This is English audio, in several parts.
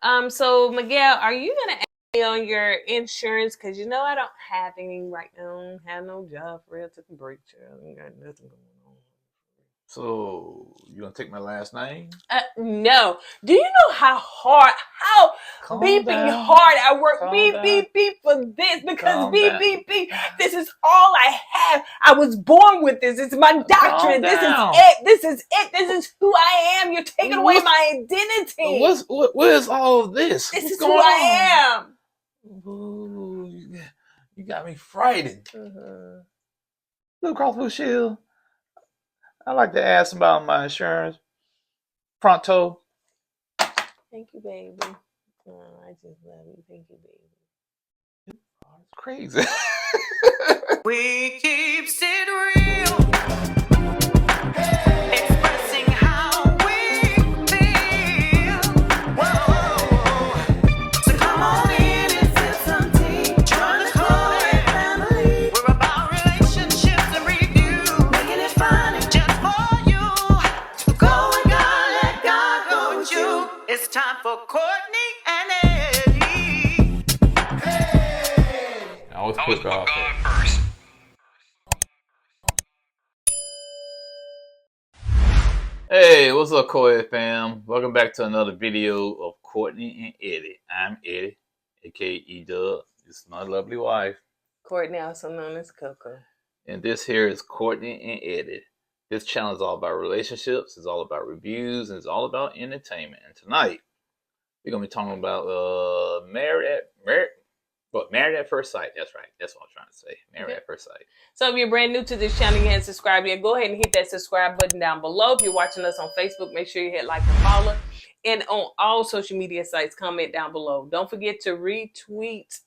So Miguel, are you gonna add me on your insurance? Cause you know I don't have any right now. I don't have no job for real. Took a break, child. I ain't got nothing going on. So you gonna take my last name? No. Do you know how Calm beeping down. hard I work? Calm Beep, down. beep, beep for this because Calm beep, down. beep, beep. This is all I have. I was born with this. It's my doctrine. This is down. it. This is it. This is who I am. You're taking away my identity. What is all of this? This What's is going who on? I am. Ooh, you got me frightened. Blue Cross Blue Shield. I'd like to ask about my insurance. Pronto. Thank you, baby. Oh, I just love you. Thank you, baby. Oh, it's crazy. We keep it real. Expressing how we feel. Whoa. So come on in and sip some tea. Join the KOED family. We're about relationships and review. Making it fun and just for you. Go with God, let God go with you. It's time for Kourtney and Eddie. I always put God first. Hey, what's up, KOED fam? Welcome back to another video of Kourtney and Eddie. I'm Eddie, aka E-Dub. This is my lovely wife. Kourtney, also known as Coco. And this here is Kourtney and Eddie. This channel is all about relationships, it's all about reviews, and it's all about entertainment. And tonight, we're gonna be talking about married at first sight. That's right. That's what I'm trying to say. Married at first sight. So if you're brand new to this channel, you haven't subscribed yet, go ahead and hit that subscribe button down below. If you're watching us on Facebook, make sure you hit like and follow. And on all social media sites, comment down below. Don't forget to retweet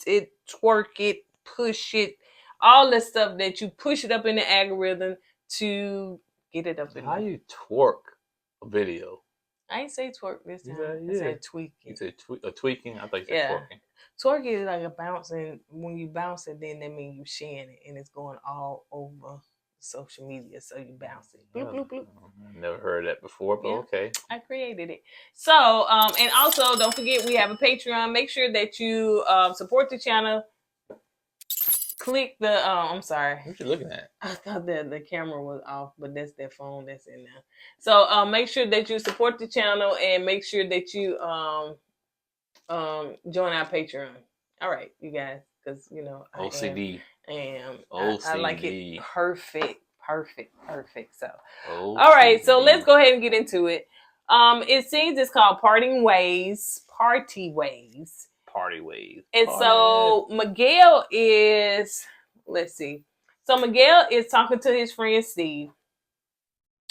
it, twerk it, push it, all the stuff that you push it up in the algorithm to get it up in How there. you twerk a video? I ain't say twerk this time. Yeah. I said tweak it. You said tweaking? I thought you said twerking. Twerk is like a bouncing. When you bounce it, then that means you sharing it, and it's going all over social media. So you bounce it. Bloop, bloop, bloop. I've never heard that before, but okay. I created it. So, and also don't forget we have a Patreon. Make sure that you support the channel. Click the I'm sorry. What you looking at? I thought that the camera was off, but that's their phone that's in there. So make sure that you support the channel and make sure that you join our Patreon. All right, you guys, because you know OCD. I like it perfect. So OCD. all right, so let's go ahead and get into it. It seems it's called Party Ways. And so Miguel is, let's see. So Miguel is talking to his friend Steve.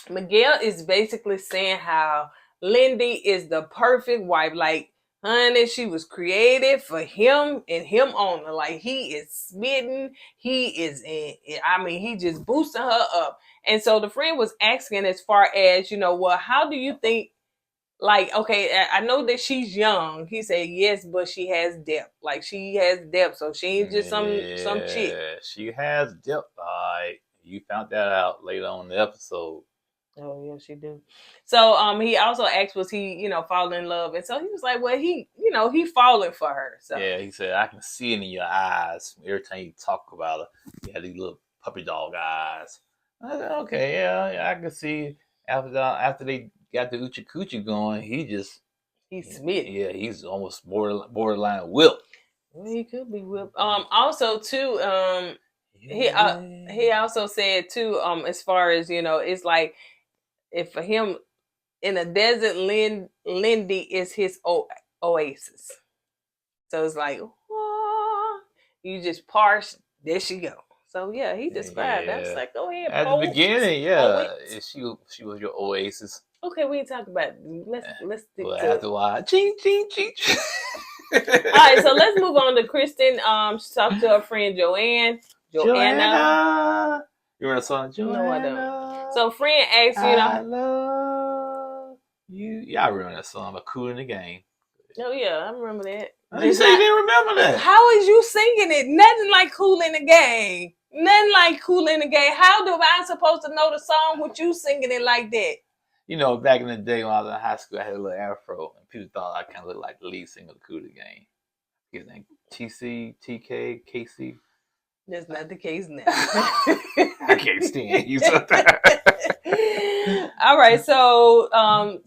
Miguel is basically saying how Lindy is the perfect wife. Like, honey, she was created for him and him only. Like, he is smitten. He is he just boosting her up. And so the friend was asking as far as, well, how do you think, like, okay, I know that she's young. He said, yes, but she has depth. Like, she has depth, so she ain't just some chick. She has depth. You found that out later on in the episode. Oh, yeah, she do. So he also asked, was he, falling in love? And so he was like, well, he falling for her. So yeah, he said, I can see it in your eyes. Every time you talk about her, you have these little puppy dog eyes. I said, okay, yeah, I can see after they got the Uchi Coochie going, he's smitten. Yeah, he's almost borderline whipped. Well, he could be whipped. Also too, he also said too, as far as, it's like, if for him in a desert, Lindy is his oasis. So it's like, oh, you just parse, there she go. So yeah, he described. Yeah. I was like, go ahead. At the beginning, she was your oasis. Okay, we ain't talking about it. Let's stick to after a while, ching. All right, so let's move on to Kristen. She talked to her friend Joanna. You remember that song? Joanna, no, I don't. So friend asked, I love you. Yeah, I remember that song about Kool in the Game. Oh yeah, I remember that. You say you didn't remember that? How is you singing it? Nothing like Kool in the Game. Nothing like Kool in the Game. How do I supposed to know the song with you singing it like that? You know, back in the day when I was in high school, I had a little afro, and people thought I kind of looked like the lead singer of the KOURTNEY gang. His name TC, TK, KC. That's not the case now. I can't stand you sometimes. All right, so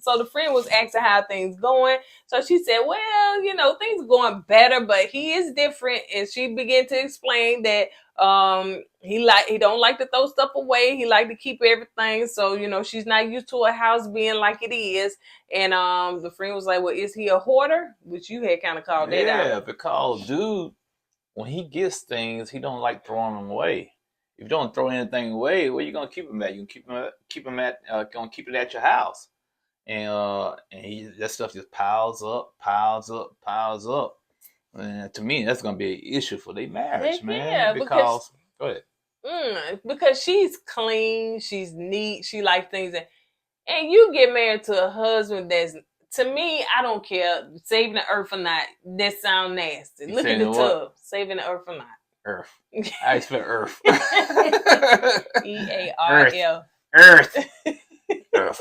so the friend was asking how things going. So she said, well, you know, things are going better, but he is different. And she began to explain that he don't like to throw stuff away. He like to keep everything. So, you know, she's not used to a house being like it is. And the friend was like, well, is he a hoarder? Which you had kind of called that out. Yeah, because dude, when he gets things, he don't like throwing them away. If you don't throw anything away, where you gonna keep them at? You can keep them at gonna keep it at your house, and that stuff just piles up. And to me, that's gonna be an issue for their marriage, Heck man. yeah, Because go ahead. Because she's clean, she's neat, she likes things, and you get married to a husband that's, to me, I don't care saving the earth or not. That sound nasty. You Look at saying the what? tub, saving the earth or not. Earth. I spell Earth. EARL. Earth. Earth.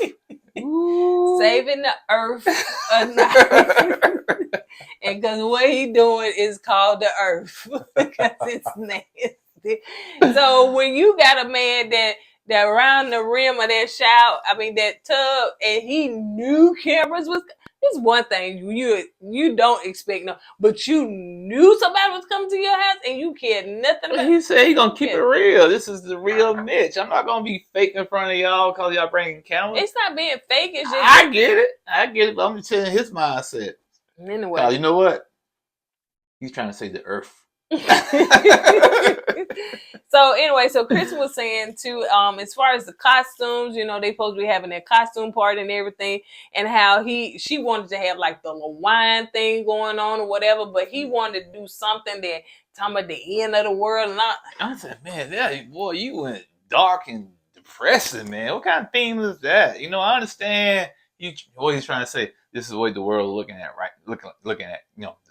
Saving the earth or not. And because what he doing is called the earth. Because it's nasty. So when you got a man that around the rim of that that tub, and he knew cameras was, it's one thing you don't expect but you knew somebody was coming to your house and you cared nothing about it. He said he gonna keep it real. This is the real Mitch. I'm not gonna be fake in front of y'all because y'all bringing cameras. It's not being fake. It's just I get it, but I'm just telling his mindset. Anyway, you know what? He's trying to save the earth. So anyway, so Kristen was saying too, as far as the costumes, you know, they supposed to be having their costume party and everything, and how she wanted to have like the little wine thing going on or whatever, but he wanted to do something that talking about the end of the world. And I said, man, boy, you went dark and depressing, man. What kind of theme is that? You know, I understand what he's trying to say. This is the way the world is looking at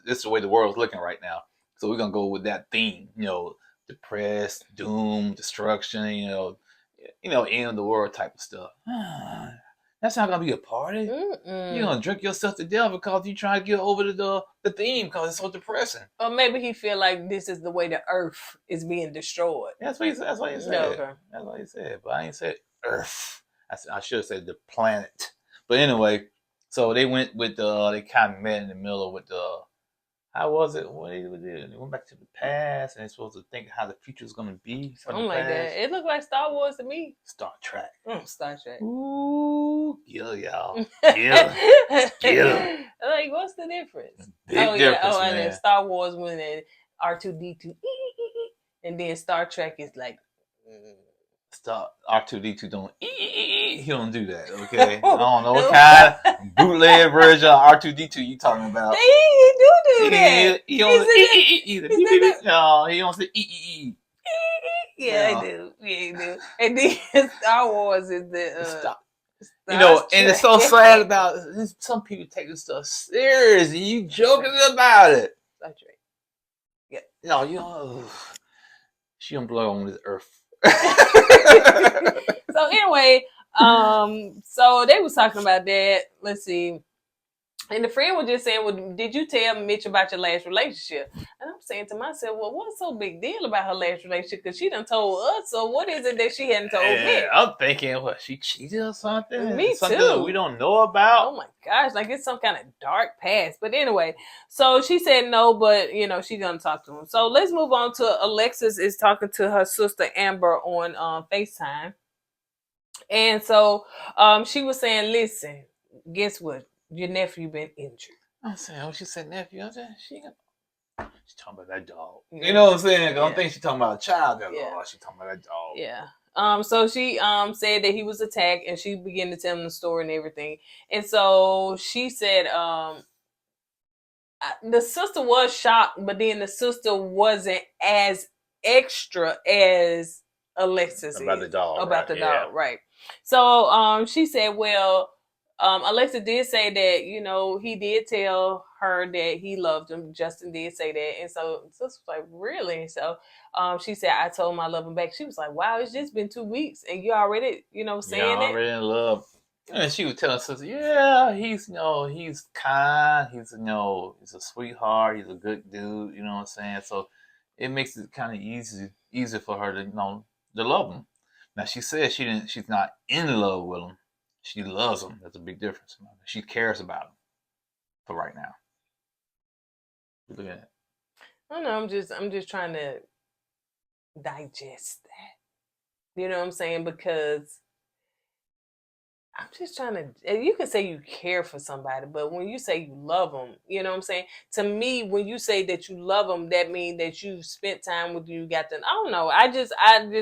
this is the way the world's looking right now. So we're gonna go with that theme, you know, depressed, doom, destruction, end of the world type of stuff. That's not gonna be a party. You're gonna drink yourself to death because you trying to get over the theme because it's so depressing. or maybe he feel like this is the way the earth is being destroyed. That's what he said. Okay. That's what he said. But I ain't said Earth. I should have said the planet. But anyway, so they went with they kind of met in the middle with how was it? What did they do? They went back to the past and they're supposed to think how the future is going to be. Something like that. It looked like Star Wars to me. Star Trek. Star Trek. Ooh, yeah, y'all. Yeah. Yeah. Like, what's the difference? Big difference, and man. then Star Wars when R2-D2, and then Star Trek is like. R2-D2 don't he don't do that, okay? I don't know what kind of bootleg version of R2-D2 you talking about. He do that. He don't either. No, he don't say Yeah, he do. And then Star Wars is the and it's so sad about it. Some people take this stuff serious and you joking about it. Star Trek. Yeah. No, she don't belong on this earth. So anyway, so they was talking about that. Let's see. And the friend was just saying, well, did you tell Mitch about your last relationship? And I'm saying to myself, well, what's so big deal about her last relationship? Because she done told us. So what is it that she hadn't told me? I'm thinking, what, she cheated or something? Me something too. That we don't know about? Oh my gosh, like it's some kind of dark past. But anyway, so she said no, but she's gonna talk to him. So let's move on to Alexis is talking to her sister Amber on FaceTime. And so she was saying, listen, guess what? Your nephew been injured. I'm saying, she said nephew. I'm saying, she's talking about that dog. Yeah. You know what I'm saying? I don't think she's talking about a child. She's talking about that dog. Yeah. So she said that he was attacked, and she began to tell him the story and everything. And so she said the sister was shocked, but then the sister wasn't as extra as Alexis about the dog. About the dog, right? So she said, well. Alexa did say that, he did tell her that he loved him. Justin did say that. And so Sister was like, really? So she said, I told him I love him back. She was like, wow, it's just been 2 weeks and you already, saying that? already in love. And she was telling her sister, yeah, he's he's kind, he's a sweetheart, he's a good dude, you know what I'm saying? So it makes it kind of easy for her to to love him. Now she says she's not in love with him. She loves him. That's a big difference. She cares about him for right now. Look at that. I don't know. I'm just trying to digest that. You know what I'm saying? Because I'm just trying to. You can say you care for somebody, but when you say you love them, you know what I'm saying? To me, when you say that you love them, that means that you spent time with you. Got them. I don't know. I just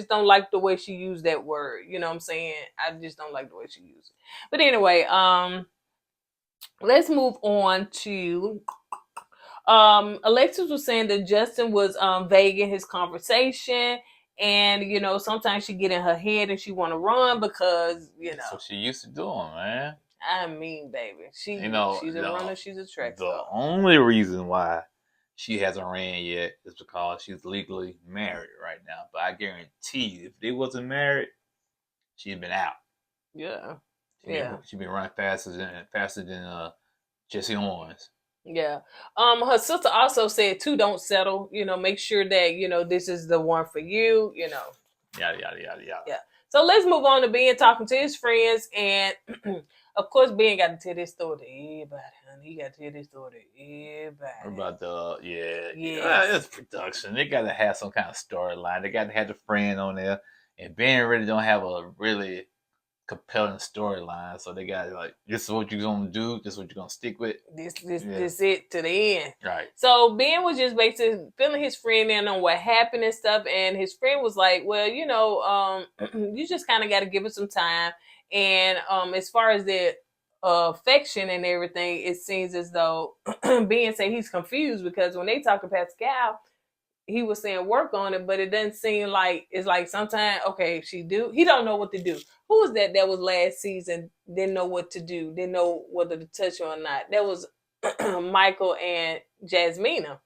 don't like the way she used that word. You know what I'm saying? I just don't like the way she used it. But anyway, let's move on to. Alexis was saying that Justin was vague in his conversation, and sometimes she get in her head and she want to run because That's what she used to doing, man. I mean, baby, she's a runner, she's a track The star. only reason why she hasn't ran yet is because she's legally married right now. But I guarantee you, if they wasn't married, she'd been out. Yeah, She'd been running faster than Jesse Owens. Yeah. Her sister also said too, don't settle. Make sure that this is the one for you. Yada yada yada yada. Yeah. So let's move on to Ben talking to his friends, and of course Ben got to tell this story to everybody, honey. He got to tell this story to everybody. About it's production. They got to have some kind of storyline. They got to have the friend on there, and Ben really don't have a really compelling storyline, so they got like, this is what you're gonna do, this is what you're gonna stick with. This it to the end. Right. So Ben was just basically filling his friend in on what happened and stuff, and his friend was like, well, you just kind of got to give it some time. And as far as the affection and everything, it seems as though Ben said he's confused because when they talk to Pascal, he was saying work on it, but it doesn't seem like it's like sometimes, okay, he don't know what to do. Who was that was last season, didn't know what to do, didn't know whether to touch her or not? That was Michael and Jasmina.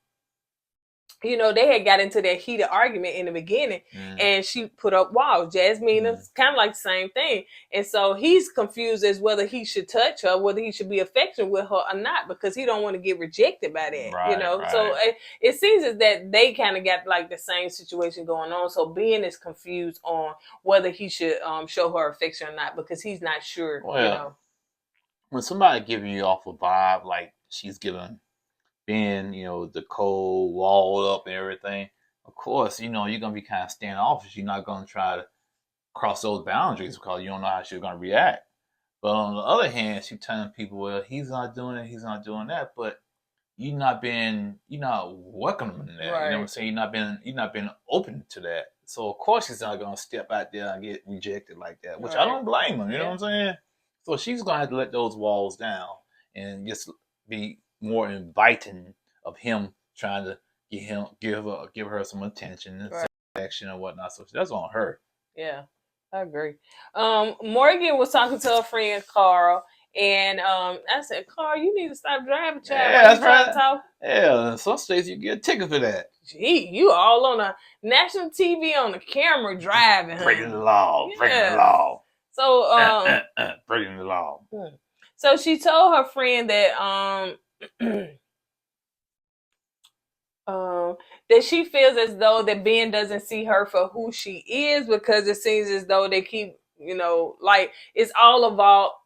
They had got into that heated argument in the beginning, and she put up walls. Jasmina's kind of like the same thing. And so he's confused as whether he should touch her, whether he should be affectionate with her or not, because he don't want to get rejected by that, Right. So it seems as that they kind of got like the same situation going on. So Ben is confused on whether he should show her affection or not, because he's not sure, Well, when somebody giving you off a vibe like she's giving Ben, the cold, walled up and everything, of course, you're going to be kind of standoffish. You're not going to try to cross those boundaries because you don't know how she's going to react. But on the other hand, she's telling people, well, he's not doing it, he's not doing that, but you're not welcoming that. Right. You know what I'm saying? You're not being open to that. So of course she's not going to step out there and get rejected like that, which I don't blame her. You know what I'm saying? So she's going to have to let those walls down and just be more inviting of him trying to give her some attention and action and whatnot. So that's on her. Yeah, I agree. Morgan was talking to her friend Carl, and I said, Carl, you need to stop driving, child. Yeah, that's right. Yeah, in some states you get a ticket for that. Gee, you all on a national TV on the camera driving, breaking the law, breaking the law. So breaking the law. So she told her friend that that she feels as though that Ben doesn't see her for who she is, because it seems as though they keep, like it's all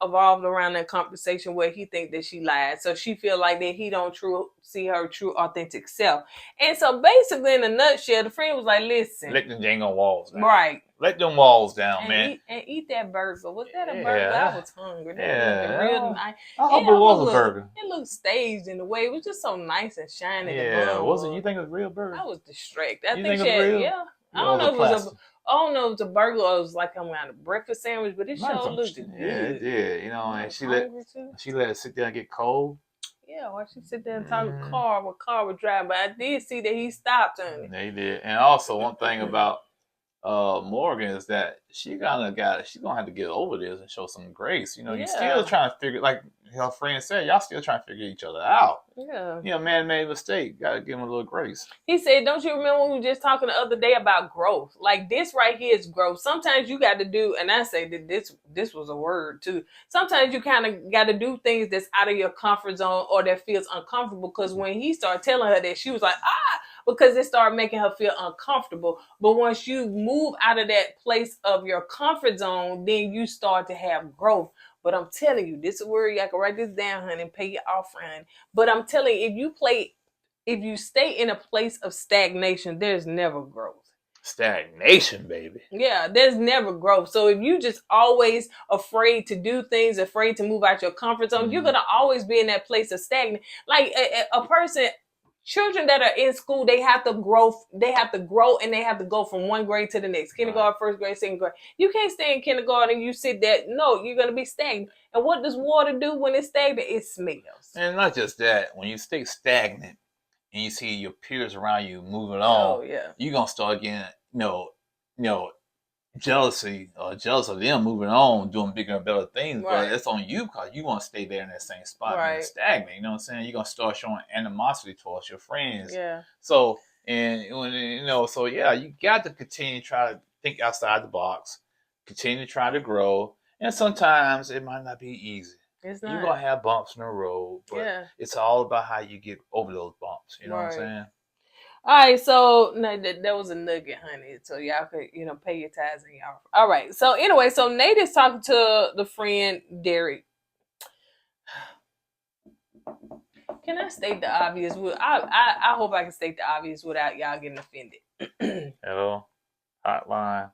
evolved around that conversation where he think that she lied. So she feel like that he don't see her true authentic self. And so basically in a nutshell, the friend was like, listen, let them dang on walls down. Right. Let them walls down, man. Eat that burger. Was that a burger? I was hungry. That real nice. I hope it was a burger. It looked staged in a way. It was just so nice and shiny. Yeah, wasn't you think it was a real burger? I was distracted. I you think she had, real? Yeah. I don't know if it was a burger or it was like some kind of breakfast sandwich, but it sure looked good. Yeah, it did. And she let it sit there and get cold. Yeah, while she sit there and talk to Carl was driving, but I did see that he stopped on it. Yeah, he did. And also one thing about Morgan is that she's gonna have to get over this and show some grace. You know, you still Yeah. trying to figure, like her friend said, y'all still trying to figure each other out. Yeah. You know, man made a mistake. Gotta give him a little grace. He said, don't you remember when we were just talking the other day about growth? Like this right here is growth. Sometimes you got to do, and I say that this was a word too. Sometimes you kind of got to do things that's out of your comfort zone or that feels uncomfortable. Because when he started telling her that, she was like, because it started making her feel uncomfortable. But once you move out of that place of your comfort zone, then you start to have growth. But I'm telling you, this is where you can write this down, honey, and pay your offering. But I'm telling you, if you stay in a place of stagnation, there's never growth. Stagnation, baby. Yeah, there's never growth. So if you just always afraid to do things, afraid to move out your comfort zone, you're gonna always be in that place of stagnant. Like a person, children that are in school, they have to grow, and they have to go from one grade to the next. Kindergarten, first grade, second grade. You can't stay in kindergarten and you sit there. No, you're gonna be stagnant. And what does water do when it's stagnant? It smells. And not just that, when you stay stagnant and you see your peers around you moving on, you're gonna start getting, jealousy or jealous of them moving on, doing bigger and better things. Right. But it's on you because you want to stay there in that same spot, Right. being stagnant. You know what I'm saying? You're gonna start showing animosity towards your friends. Yeah. So you got to continue to try to think outside the box, continue to try to grow, and sometimes it might not be easy. It's not. You're gonna have bumps in the road, but it's all about how you get over those bumps. You know what I'm saying? All right, so that was a nugget, honey. So y'all could, pay your tithes and y'all. All right. So anyway, so Nate is talking to the friend Derek. Can I state the obvious? I hope I can state the obvious without y'all getting offended. Hello, hotline.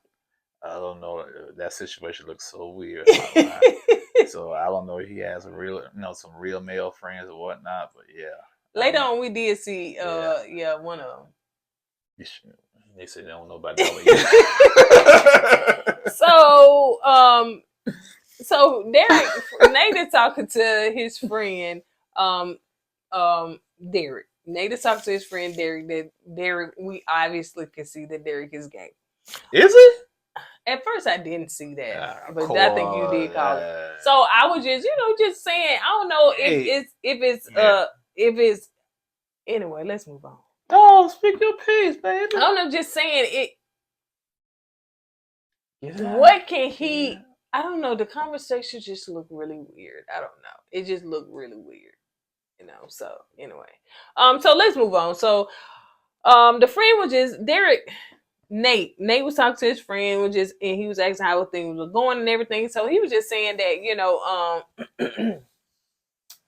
I don't know. That situation looks so weird. So I don't know if he has some real male friends or whatnot. But yeah. Later on, we did see, one of them. They said they don't know about that one yet. So Derek, Nate is talking to his friend, Derek. Nate is talking to his friend Derek. That Derek, we obviously can see that Derek is gay. Is it? At first, I didn't see that, but I think you did call it. So I was just saying. I don't know if it's. Anyway, let's move on. Oh, speak your piece, baby. I don't know. Just saying it. What can he? Yeah. I don't know. The conversation just looked really weird. I don't know. It just looked really weird. So anyway, so let's move on. So, the friend was just Derek. Nate was talking to his friend, and he was asking how things were going and everything. So he was just saying that,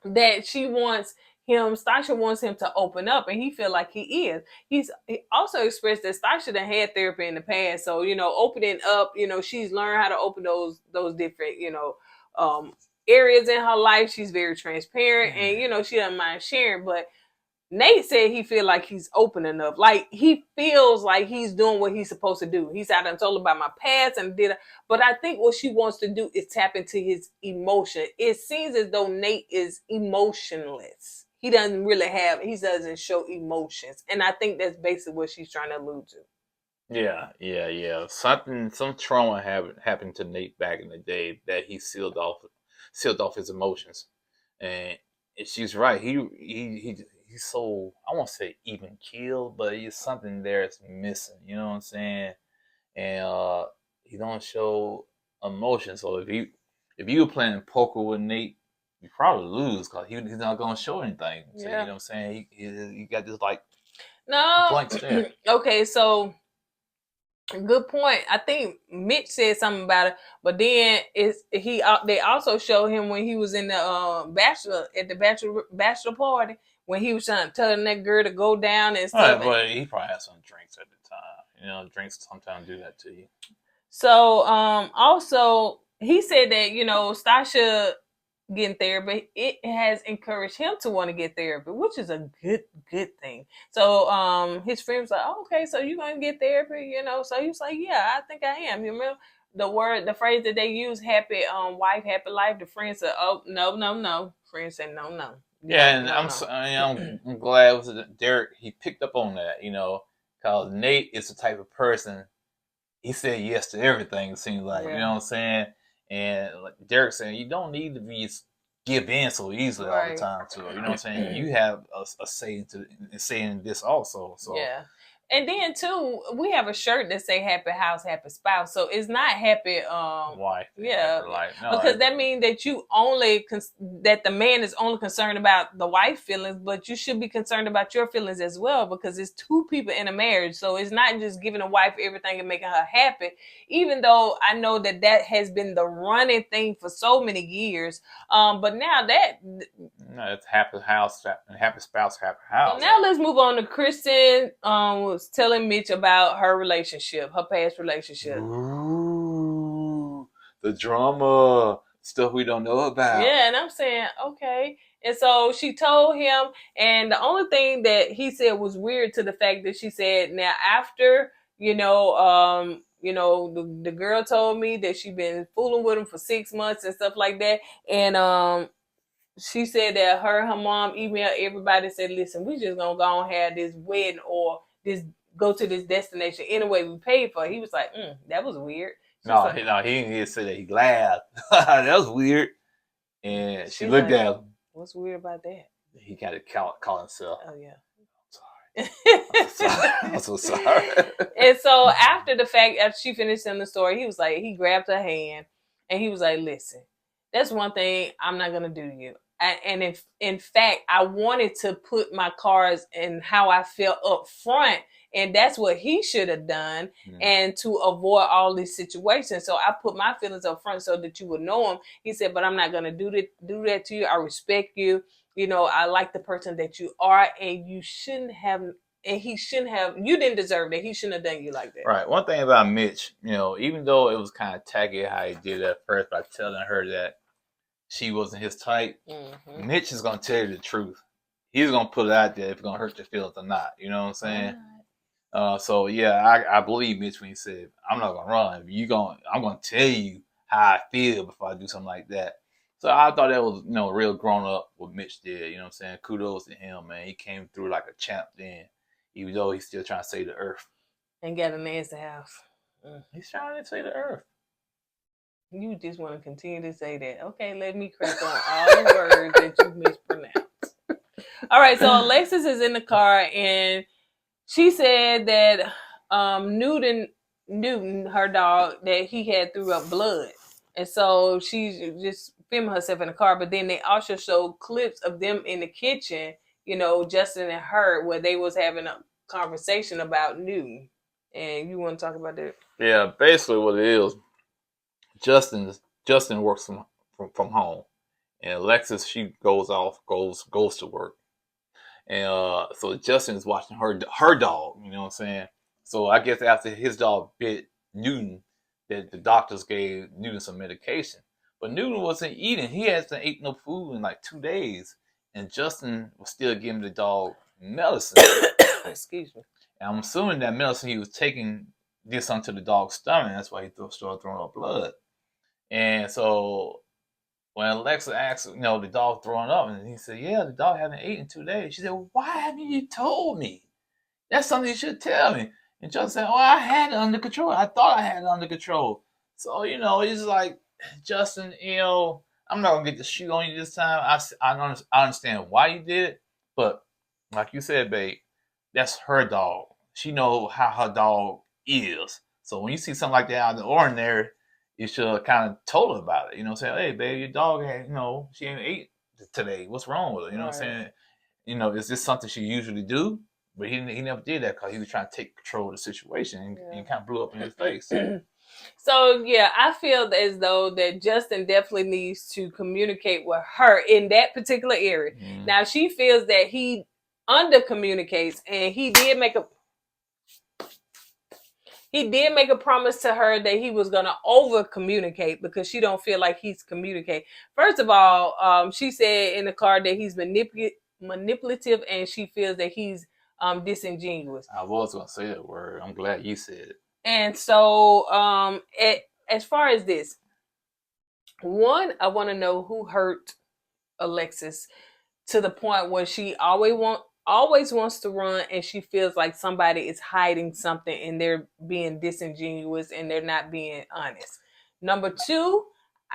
that Stosha wants him to open up, and he feel like he is. He also expressed that Stosha done had therapy in the past, so opening up, she's learned how to open those different, areas in her life. She's very transparent, and she doesn't mind sharing, but Nate said he feel like he's open enough. Like he feels like he's doing what he's supposed to do. He said, I done told about my past but I think what she wants to do is tap into his emotion. It seems as though Nate is emotionless. He doesn't show emotions. And I think that's basically what she's trying to allude to. Yeah. Some trauma happened to Nate back in the day that he sealed off his emotions. And she's right. He's so, I won't say even keeled, but he's something there that's missing. You know what I'm saying? And he don't show emotion. So if you were playing poker with Nate, you probably lose because he's not gonna show anything. So, you know what I'm saying? He got this blank stare. Okay, so good point. I think Mitch said something about it, but then they also showed him when he was in the bachelor party when he was telling that girl to go down and stuff. Right, but he probably had some drinks at the time. Drinks sometimes do that to you. So also he said that Stosha getting therapy, it has encouraged him to want to get therapy, which is a good thing. So his friend was like, oh, okay, so you gonna get therapy, So he was like, yeah, I think I am. You remember the phrase that they use, happy wife, happy life. The friend said, oh, no. Friend said, no. Yeah, and I'm glad Derek, he picked up on that, because Nate is the type of person, he said yes to everything. It seems like, you know what I'm saying. And like Derek saying, you don't need to be give in so easily all the time to her. You know what I'm saying? You have a say in this also. So yeah. And then too, we have a shirt that say "Happy House, Happy Spouse," so it's not happy. Wife, Yeah, happy life. No, because that means that you only that the man is only concerned about the wife feelings, but you should be concerned about your feelings as well, because it's two people in a marriage. So it's not just giving a wife everything and making her happy. Even though I know that has been the running thing for so many years, but now that it's happy house, happy spouse, happy house. So now let's move on to Kristen. Was telling Mitch about her relationship, her past relationship. Ooh, the drama stuff we don't know about. Yeah, and I'm saying okay. And so she told him, and the only thing that he said was weird to the fact that she said, now after the girl told me that she'd been fooling with him for 6 months and stuff like that, and she said that her mom emailed everybody and said, listen, we just gonna go and have this wedding or this go to this destination anyway we paid for it. He was like, that was weird. No, he didn't even say that. He laughed. That was weird. And she looked at him. What's weird about that? He got to call himself. Oh yeah. I'm so sorry. And so after she finished telling the story, he was like, he grabbed her hand and he was like, listen, that's one thing I'm not gonna do to you. And if in fact I wanted to put my cards and how I felt up front, and that's what he should have done, and to avoid all these situations. So I put my feelings up front so that you would know him. He said, but I'm not gonna do that to you. I respect you. You know, I like the person that you are, and you shouldn't have. And he shouldn't have. You didn't deserve that. He shouldn't have done you like that. Right. One thing about Mitch, even though it was kind of tacky how he did it at first by telling her that she wasn't his type, Mitch is gonna tell you the truth. He's gonna put it out there if it's gonna hurt your feelings or not. You know what I'm saying? So yeah, I believe Mitch when he said, "I'm not gonna run. I'm gonna tell you how I feel before I do something like that." So I thought that was real grown up what Mitch did. You know what I'm saying? Kudos to him, man. He came through like a champ then, even though he's still trying to save the earth. And got a nasty house. He's trying to save the earth. You just want to continue to say that. Okay, let me crack on all the words that you mispronounced. All right, so Alexis is in the car, and she said that Newton, her dog, that he had threw up blood. And so she's just filming herself in the car, but then they also showed clips of them in the kitchen, Justin and her, where they was having a conversation about Newton. And you want to talk about that? Yeah, basically what it is, Justin works from home, and Alexis, she goes to work, and so Justin is watching her dog. You know what I'm saying? So I guess after his dog bit Newton, that the doctors gave Newton some medication, but Newton wasn't eating. He hasn't eaten no food in like 2 days, and Justin was still giving the dog medicine. Excuse me. And I'm assuming that medicine he was taking did something to the dog's stomach. That's why he started throwing up blood. And so when Alexa asked, the dog throwing up, and he said, yeah, the dog hasn't eaten in 2 days. She said, well, why haven't you told me? That's something you should tell me. And Justin said, oh, I had it under control. I thought I had it under control. So, it's like, Justin, I'm not going to get the shoe on you this time. I understand why you did it. But like you said, babe, that's her dog. She knows how her dog is. So when you see something like that out of the ordinary, you should kind of told her about it. Saying, hey, babe, your dog had, she ain't ate today. What's wrong with her? You know what I'm saying? Is this something she usually do? But he never did that because he was trying to take control of the situation and kind of blew up in his face. So, yeah, I feel as though that Justin definitely needs to communicate with her in that particular area. Now, she feels that he under communicates, and he did make a promise to her that he was going to over communicate because she don't feel like he's communicating. First of all, she said in the car that he's manipulative, and she feels that he's disingenuous. I was going to say that word. I'm glad you said it. And so as far as this, one, I want to know who hurt Alexis to the point where she always always wants to run, and she feels like somebody is hiding something and they're being disingenuous and they're not being honest. Number two,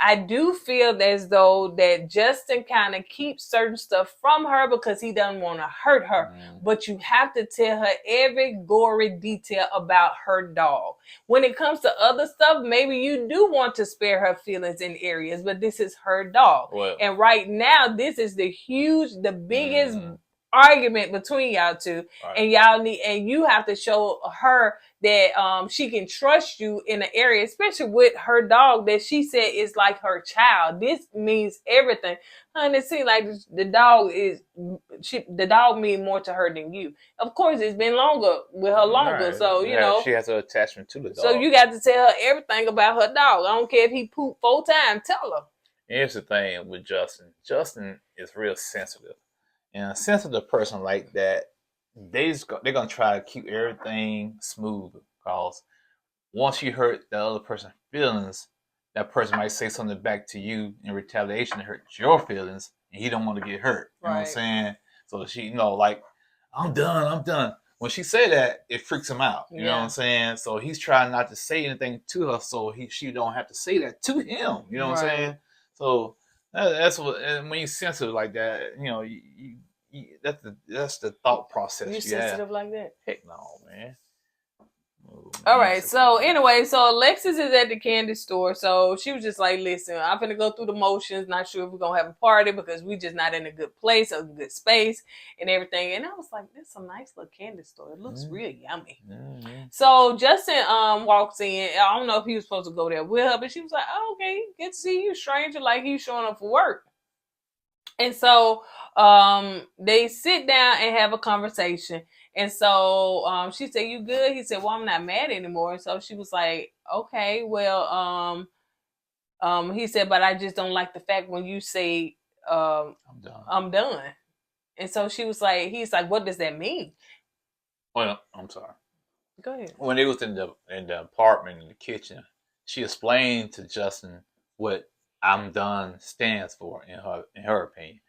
I do feel as though that Justin kind of keeps certain stuff from her because he doesn't want to hurt her. But you have to tell her every gory detail about her dog. When it comes to other stuff, maybe you do want to spare her feelings in areas, but this is her dog. Well, and right now, this is the biggest argument between y'all two. Right. And you have to show her that she can trust you in an area, especially with her dog that she said is like her child. This means everything. And it seems like the dog means more to her than you. Of course, it's been longer with her longer, Right. so she has an attachment to the dog. So you got to tell her everything about her dog. I don't care if he pooped 4 times. Tell her. Here's the thing with Justin. Justin is real sensitive. And a sensitive person like that, they're gonna try to keep everything smooth, because once you hurt the other person's feelings, that person might say something back to you in retaliation to hurt your feelings, and he don't want to get hurt. You know what I'm saying? So she, like, I'm done. When she say that, it freaks him out. You know what I'm saying? So he's trying not to say anything to her, so she don't have to say that to him. You know what I'm saying? So that's what. And when you're sensitive like that, that's the thought process. You sensitive like that? Heck no, man. All right. So anyway, Alexis is at the candy store. So she was just like, listen, I'm finna go through the motions. Not sure if we're going to have a party because we just not in a good place, a good space and everything. And I was like, this is a nice little candy store. It looks really yummy. So Justin walks in. I don't know if he was supposed to go there with her, but she was like, oh, okay, good to see you, stranger. Like he's showing up for work. And so they sit down and have a conversation. And so she said, you good? He said, well, I'm not mad anymore. And so she was like, okay, well, he said, but I just don't like the fact when you say, I'm done. And so he's like, what does that mean? Well, I'm sorry. Go ahead. When they was in the apartment, in the kitchen, she explained to Justin what I'm done stands for in her opinion.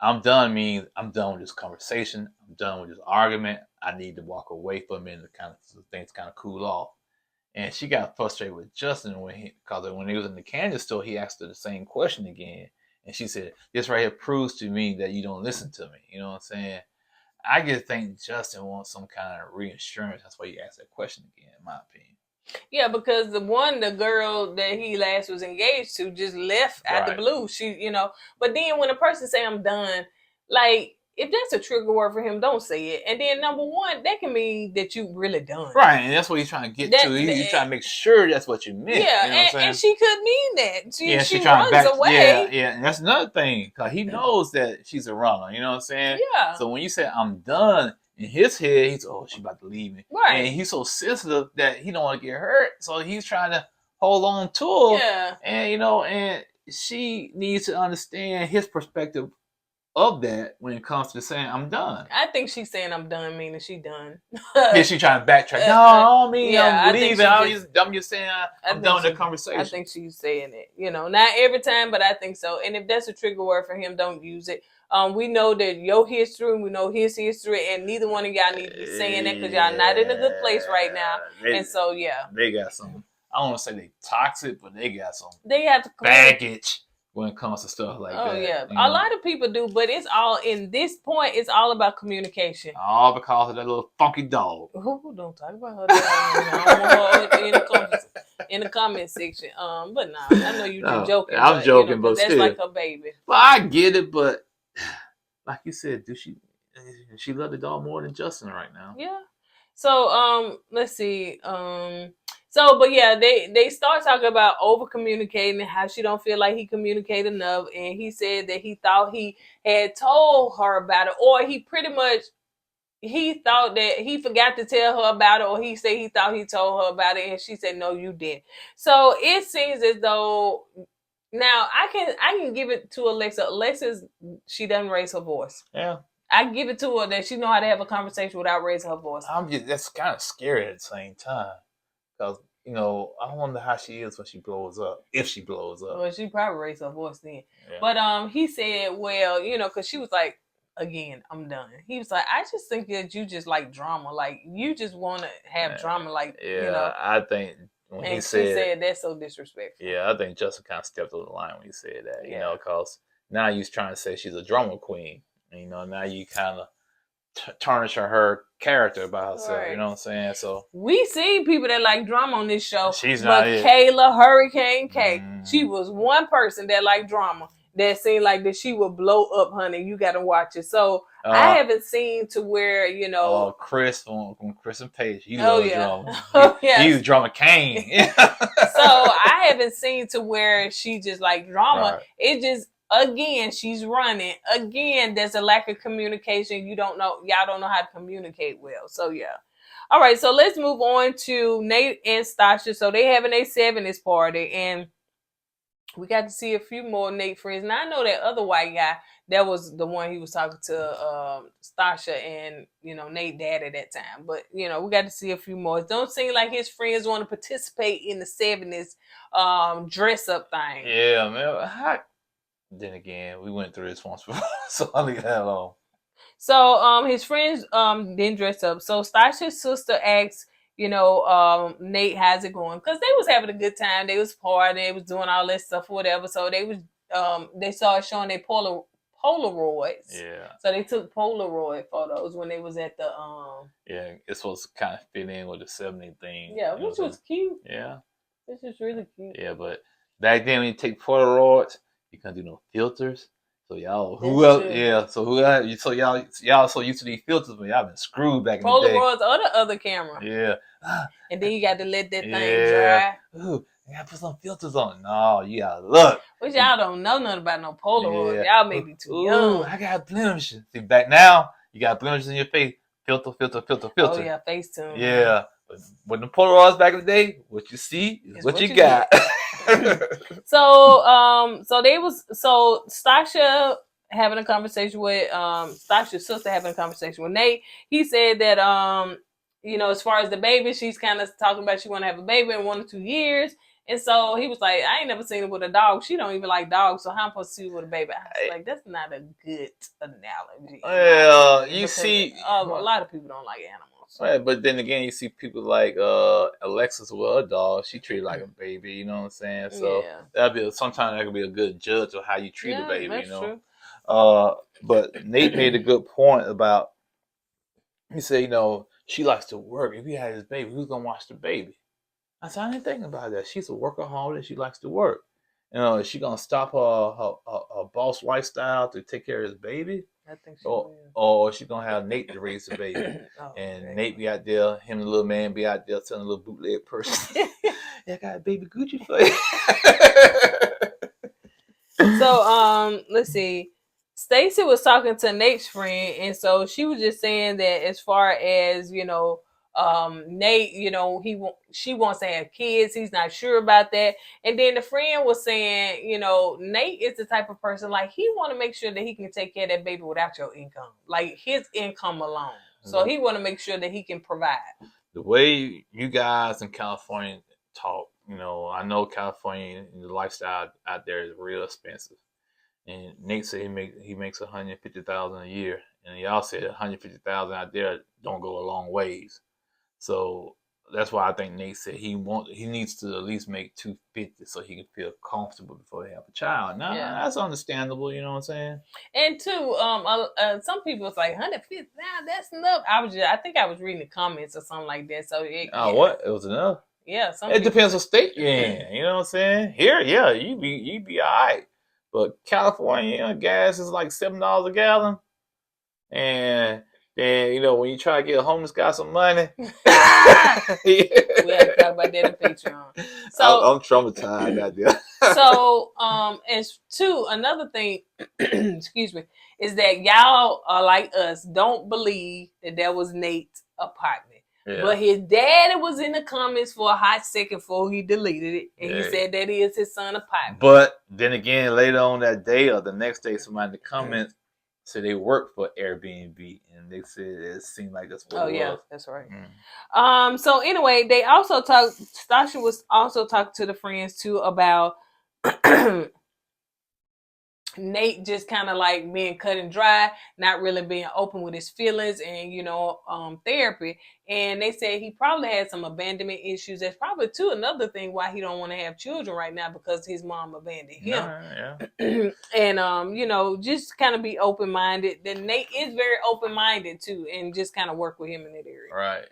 I'm done means I'm done with this conversation. I'm done with this argument. I need to walk away for a minute so things kind of cool off. And she got frustrated with Justin because when he was in the candy store, he asked her the same question again. And she said, this right here proves to me that you don't listen to me. You know what I'm saying? I just think Justin wants some kind of reassurance. That's why he asked that question again, in my opinion. Yeah, because the girl that he last was engaged to just left out the blue. She, but then when a person say I'm done, like if that's a trigger word for him, don't say it. And then number one, that can mean that you really done. Right, and that's what he's trying to get to. He's trying to make sure that's what you meant. Yeah, you know what I'm saying? And she could mean that. She runs away. Yeah, and that's another thing, because he knows that she's a runner. You know what I'm saying? Yeah. So when you say I'm done, in his head, he's she about to leave me. Right. And he's so sensitive that he don't want to get hurt. So he's trying to hold on to her. Yeah. And and she needs to understand his perspective of that when it comes to saying I'm done. I think she's saying I'm done, meaning she done. Is she trying to backtrack? No, I don't mean I'm leaving. I'm just saying I'm done with the conversation. I think she's saying it. Not every time, but I think so. And if that's a trigger word for him, don't use it. We know that your history, we know his history, and neither one of y'all need to be saying that because y'all not in a good place right now. They got some. I don't want to say they toxic, but they got some. They have to baggage when it comes to stuff like that. Oh yeah, a lot of people do, but it's all in this point. It's all about communication. All because of that little funky dog. Ooh, don't talk about her. I don't want her in the comment section. But nah, I know you're just joking. I'm joking, but that's still, like her baby. Well, I get it, but like you said, she love the dog more than Justin right now? Yeah. So let's see. But yeah, they start talking about over communicating, how she don't feel like he communicated enough, and he said that he thought he had told her about it, or he thought that he forgot to tell her about it, or he said he thought he told her about it, and she said no, you did. So it seems as though now I can give it to Alexa. Alexis, she doesn't raise her voice. Yeah. I give it to her that she know how to have a conversation without raising her voice. That's kind of scary at the same time. Because, I wonder how she is when she blows up. If she blows up. Well, she probably raised her voice then. Yeah. But he said, well, because she was like, again, I'm done. He was like, I just think that you just like drama. Like, you just want to have drama, like, Yeah, you know. I think when And he she said that's so disrespectful. yeah, I think Justin kind of stepped over the line when he said that, you Yeah. know, because now he's trying to say she's a drama queen. You know, now you kind of tarnish her character by herself. Right. You know what I'm saying? So We seen people that like drama on this show, she's but not it. Kayla Hurricane K, Mhm. she was one person that liked drama. That seemed like that she would blow up, honey. You got to watch it. So I haven't seen to where, you know. Chris from Chris and Paige, he Oh, loves yeah. drama. Oh, yes. He's drama king. So I haven't seen to where she just like drama. Right. It just, again, she's running. Again, there's a lack of communication. Y'all don't know how to communicate well. So yeah. All right, so let's move on to Nate and Stosha. So they having a 70s party, and we got to see a few more Nate friends. Now I know that other white guy, that was the one he was talking to Stosha and, you know, Nate dad at that time. But, you know, we got to see a few more. It don't seem like his friends want to participate in the 70s dress up thing. Yeah, man. Then again, we went through this once before, so I leave that alone. So his friends didn't dress up. So Stasha's sister asked, you know, Nate, how's it going? Because they was having a good time. They was partying. They was doing all that stuff or whatever. So they started showing their Polaroids. Yeah. So they took Polaroid photos when they was at the Yeah, it's supposed to kind of fit in with the 70 thing. Yeah, which was cute. Yeah. Which is really cute. Yeah, but back then when you take Polaroids, you can't do no filters. So y'all, y'all so used to these filters, but y'all been screwed back in the day. Polaroids or the other camera. Yeah. And then you got to let that thing dry. Ooh, I gotta put some filters on. No, you gotta look. Which y'all don't know nothing about no Polaroids. Y'all may be too young. I got blemishes. See, back now, you got blemishes in your face. Filter. Oh yeah, Facetune. Yeah. But with the Polaroids back in the day, what you see is what you got. So Stasha having a conversation with Stasha's sister having a conversation with Nate. He said that you know, as far as the baby, she's kind of talking about she want to have a baby in 1 or 2 years. And so he was like, I ain't never seen her with a dog. She don't even like dogs, so how am I supposed to see her with a baby? I was like, that's not a good analogy. Well, you see, a lot of people don't like animals. Right, but then again, you see people like Alexis with a dog. She treated like a baby. You know what I'm saying? So sometimes that could be a good judge of how you treat a baby. That's you know. True. But Nate made a good point about. He said, you know, she likes to work. If we had this baby, who's gonna watch the baby? I said, I didn't think about that. She's a workaholic. She likes to work. You know, is she gonna stop her boss lifestyle to take care of his baby? I think she will. Or is she gonna have Nate to raise the baby? Nate be out there, him and the little man be out there telling a little bootleg person, yeah, I got a baby Gucci for you. So let's see. Stacy was talking to Nate's friend, and so she was just saying that as far as, you know, Nate, you know, she wants to have kids. He's not sure about that. And then the friend was saying, you know, Nate is the type of person, like, he want to make sure that he can take care of that baby without your income, like his income alone. So he want to make sure that he can provide. The way you guys in California talk, you know, I know California, the lifestyle out there is real expensive. And Nate said he makes $150,000 a year, and y'all said $150,000 out there don't go a long ways. So that's why I think Nate said he needs to at least make $250 so he can feel comfortable before they have a child. Now that's understandable, you know what I'm saying? And two, some people was like $150,000, that's enough. I think I was reading the comments or something like that. So what? It was enough? Yeah. It depends what state you're in. You know what I'm saying? Here, you be all right. But California, gas is like $7 a gallon. And then, you know, when you try to get a homeless guy some money. We have to talk about that in Patreon. So I'm traumatized out there. So, as two, another thing, excuse me, is that y'all are like us, don't believe that was Nate's apartment. Yeah. But his daddy was in the comments for a hot second before he deleted it. And he said that is his son's apartment. But then again, later on that day or the next day, somebody in the comments said they worked for Airbnb. And they said it seemed like that's what it was. That's right. So anyway, they also talked, Stosha was also talking to the friends too about Nate just kind of like being cut and dry, not really being open with his feelings and, therapy. And they said he probably had some abandonment issues. That's probably too another thing why he don't want to have children right now, because his mom abandoned him. Yeah. And, just kind of be open-minded. Then Nate is very open-minded too, and just kind of work with him in that area. Right.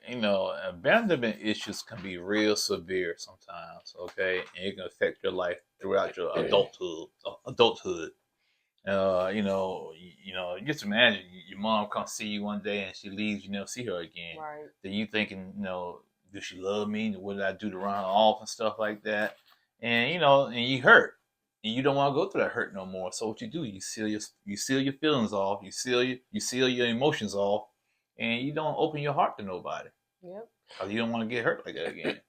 Abandonment issues can be real severe sometimes, okay? And it can affect your life throughout your adulthood. Just imagine your mom comes see you one day and she leaves, you never see her again. Right. Then you thinking, do she love me? What did I do to run her off and stuff like that? And and you hurt, and you don't want to go through that hurt no more. So what you do, you seal your feelings off, you seal your emotions off, and you don't open your heart to nobody. Yep. Because you don't want to get hurt like that again.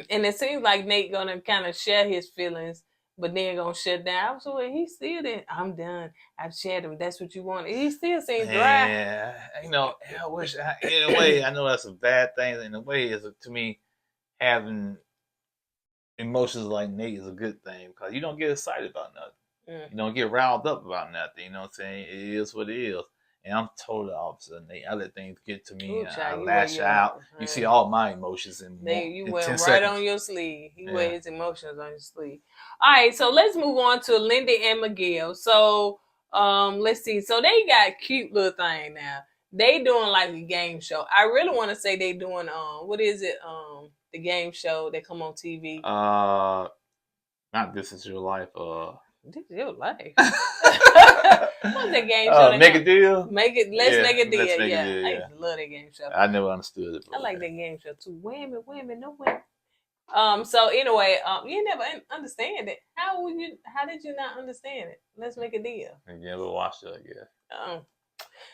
And it seems like Nate gonna kind of share his feelings, but then gonna shut down. So he still didn't. I'm done. I've shared them. That's what you want. He still seems dry. Yeah, I wish. In a way, I know that's a bad thing. In a way, to me, having emotions like Nate is a good thing, because you don't get excited about nothing. You don't get riled up about nothing. You know what I'm saying? It is what it is. And I'm totally opposite of Nate. I let things get to me. I lash out. You see all my emotions in you in went 10 right seconds. on your sleeve. He wear his emotions on his sleeve. All right, so let's move on to Linda and Miguel. So let's see. So they got a cute little thing now. They doing like a game show. I really want to say they doing what is it? The game show that come on TV. Not This Is Your Life. This is your life. What's that game show? Make a deal. Let's make a deal. Let's make a deal, I yeah. used to love that game show. I never understood it. I like that game show too. Women, no women. So anyway, you never understand it. How did you not understand it? Let's make a deal. You never watched it, I guess.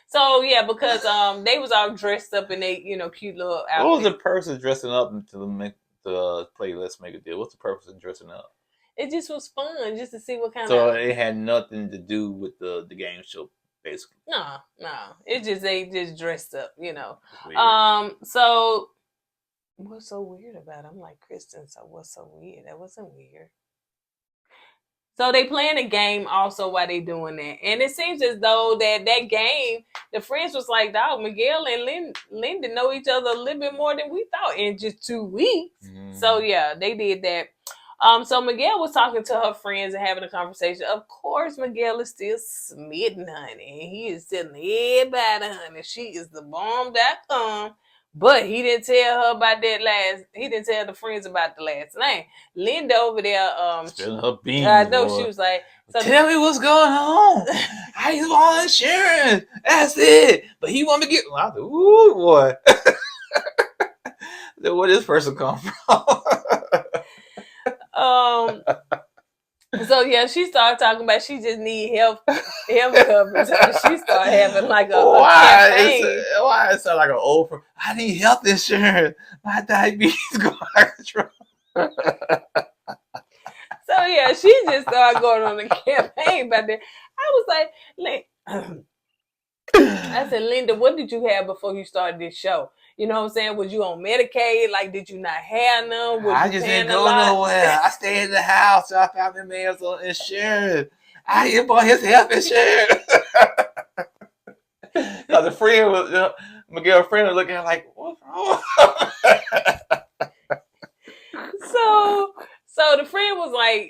So yeah, because they was all dressed up in they cute little outfits. What was the purpose of dressing up to play Let's Make a Deal? What's the purpose of dressing up? It just was fun, just to see what kind of. So it had nothing to do with the game show, basically. No. It just they just dressed up, So what's so weird about it? I'm like, Kristen, so what's so weird? That wasn't weird. So they playing a game also while they doing that. And it seems as though that game, the friends was like, dog, Miguel and Linda know each other a little bit more than we thought in just 2 weeks. So yeah, they did that. So Miguel was talking to her friends and having a conversation. Of course, Miguel is still smitten, honey. And he is telling everybody, honey, she is the bomb.com. But he didn't tell her about he didn't tell the friends about the last name. Linda over there, spilling her beans. I know, she was like, tell me what's going on. I just want insurance. That's it. But he want me to get, I said, ooh, boy. Where this person come from? So yeah, she started talking about she just need health coverage. So she started having like a campaign. Why it sound like an old person? I need health insurance. My diabetes going out of control. So yeah, she just started going on a campaign about that. I was like, I said, Linda, what did you have before you started this show? You know what I'm saying? Was you on Medicaid? Like, did you not have none? I just didn't go nowhere. I stayed in the house. So I found the man's on insurance. I didn't buy his health insurance. Because the friend was, Miguel's friend was looking at like, what's wrong? So the friend was like,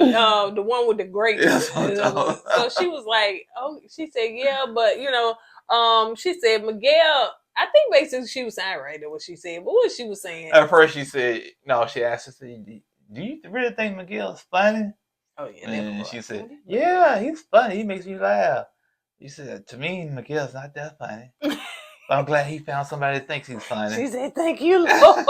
the one with the grapes. So she was like, oh, she said, yeah, but she said, Miguel, I think basically she was saying right there what she said, but what she was saying. At first she said, no, she asked us, do you really think Miguel's funny? Oh, yeah. And she said, yeah, he's funny. He makes me laugh. She said, to me, Miguel's not that funny. But I'm glad he found somebody that thinks he's funny. She said, thank you, Lord.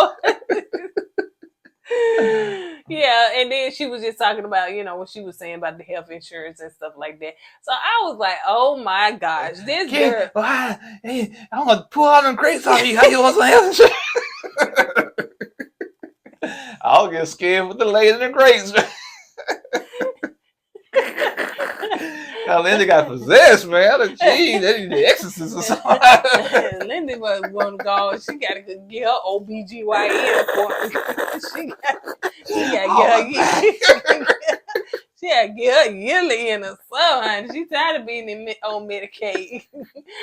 Yeah, and then she was just talking about, what she was saying about the health insurance and stuff like that. So I was like, oh my gosh, this girl. I'm going to pull all them grapes on you. How you want some health insurance? I'll get scared with the lady and the grapes. Now Linda got possessed, man. Gee, they need the exorcist or something. Linda was one to go. She got to get her OBGYN appointment. She got to She had to get her yearly in or something, honey. She tired of being on Medicaid.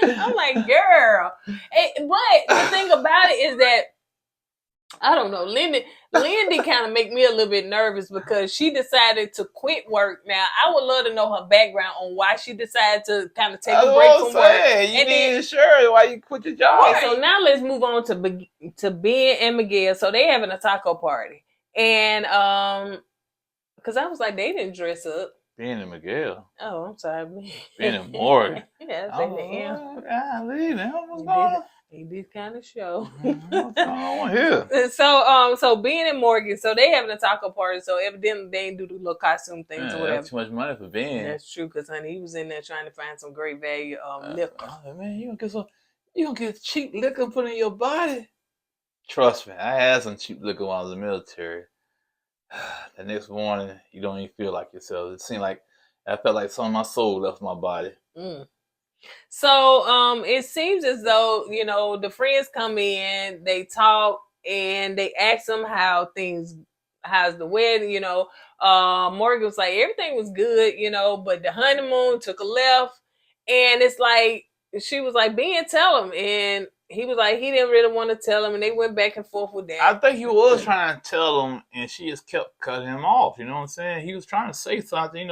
I'm like, girl. But the thing about it is that I don't know. Lindy kind of make me a little bit nervous because she decided to quit work. Now, I would love to know her background on why she decided to kind of take a break from work. You need insurance why you quit your job. Yeah, so now let's move on to Ben and Miguel. So they having a taco party. And because I was like, they didn't dress up. Ben and Miguel. Oh, I'm sorry. Ben and Morgan. Yeah, I think the M. What's going on? He did kind of show. What's going on here? So Ben and Morgan, so they having a taco party. So evidently they didn't do the little costume things or whatever. That's too much money for Ben. That's true, because honey, he was in there trying to find some great value liquor. Man, you gonna get cheap liquor put in your body. Trust me, I had some cheap liquor while I was in the military. The next morning, you don't even feel like yourself. It seemed like I felt like some of my soul left my body. So it seems as though, the friends come in, they talk, and they ask them how's the wedding, Morgan was like, everything was good, but the honeymoon took a left. And it's like, she was like, Ben, tell him. And he was like, he didn't really want to tell him. And they went back and forth with that. I think he was trying to tell him, and she just kept cutting him off. You know what I'm saying? He was trying to say something,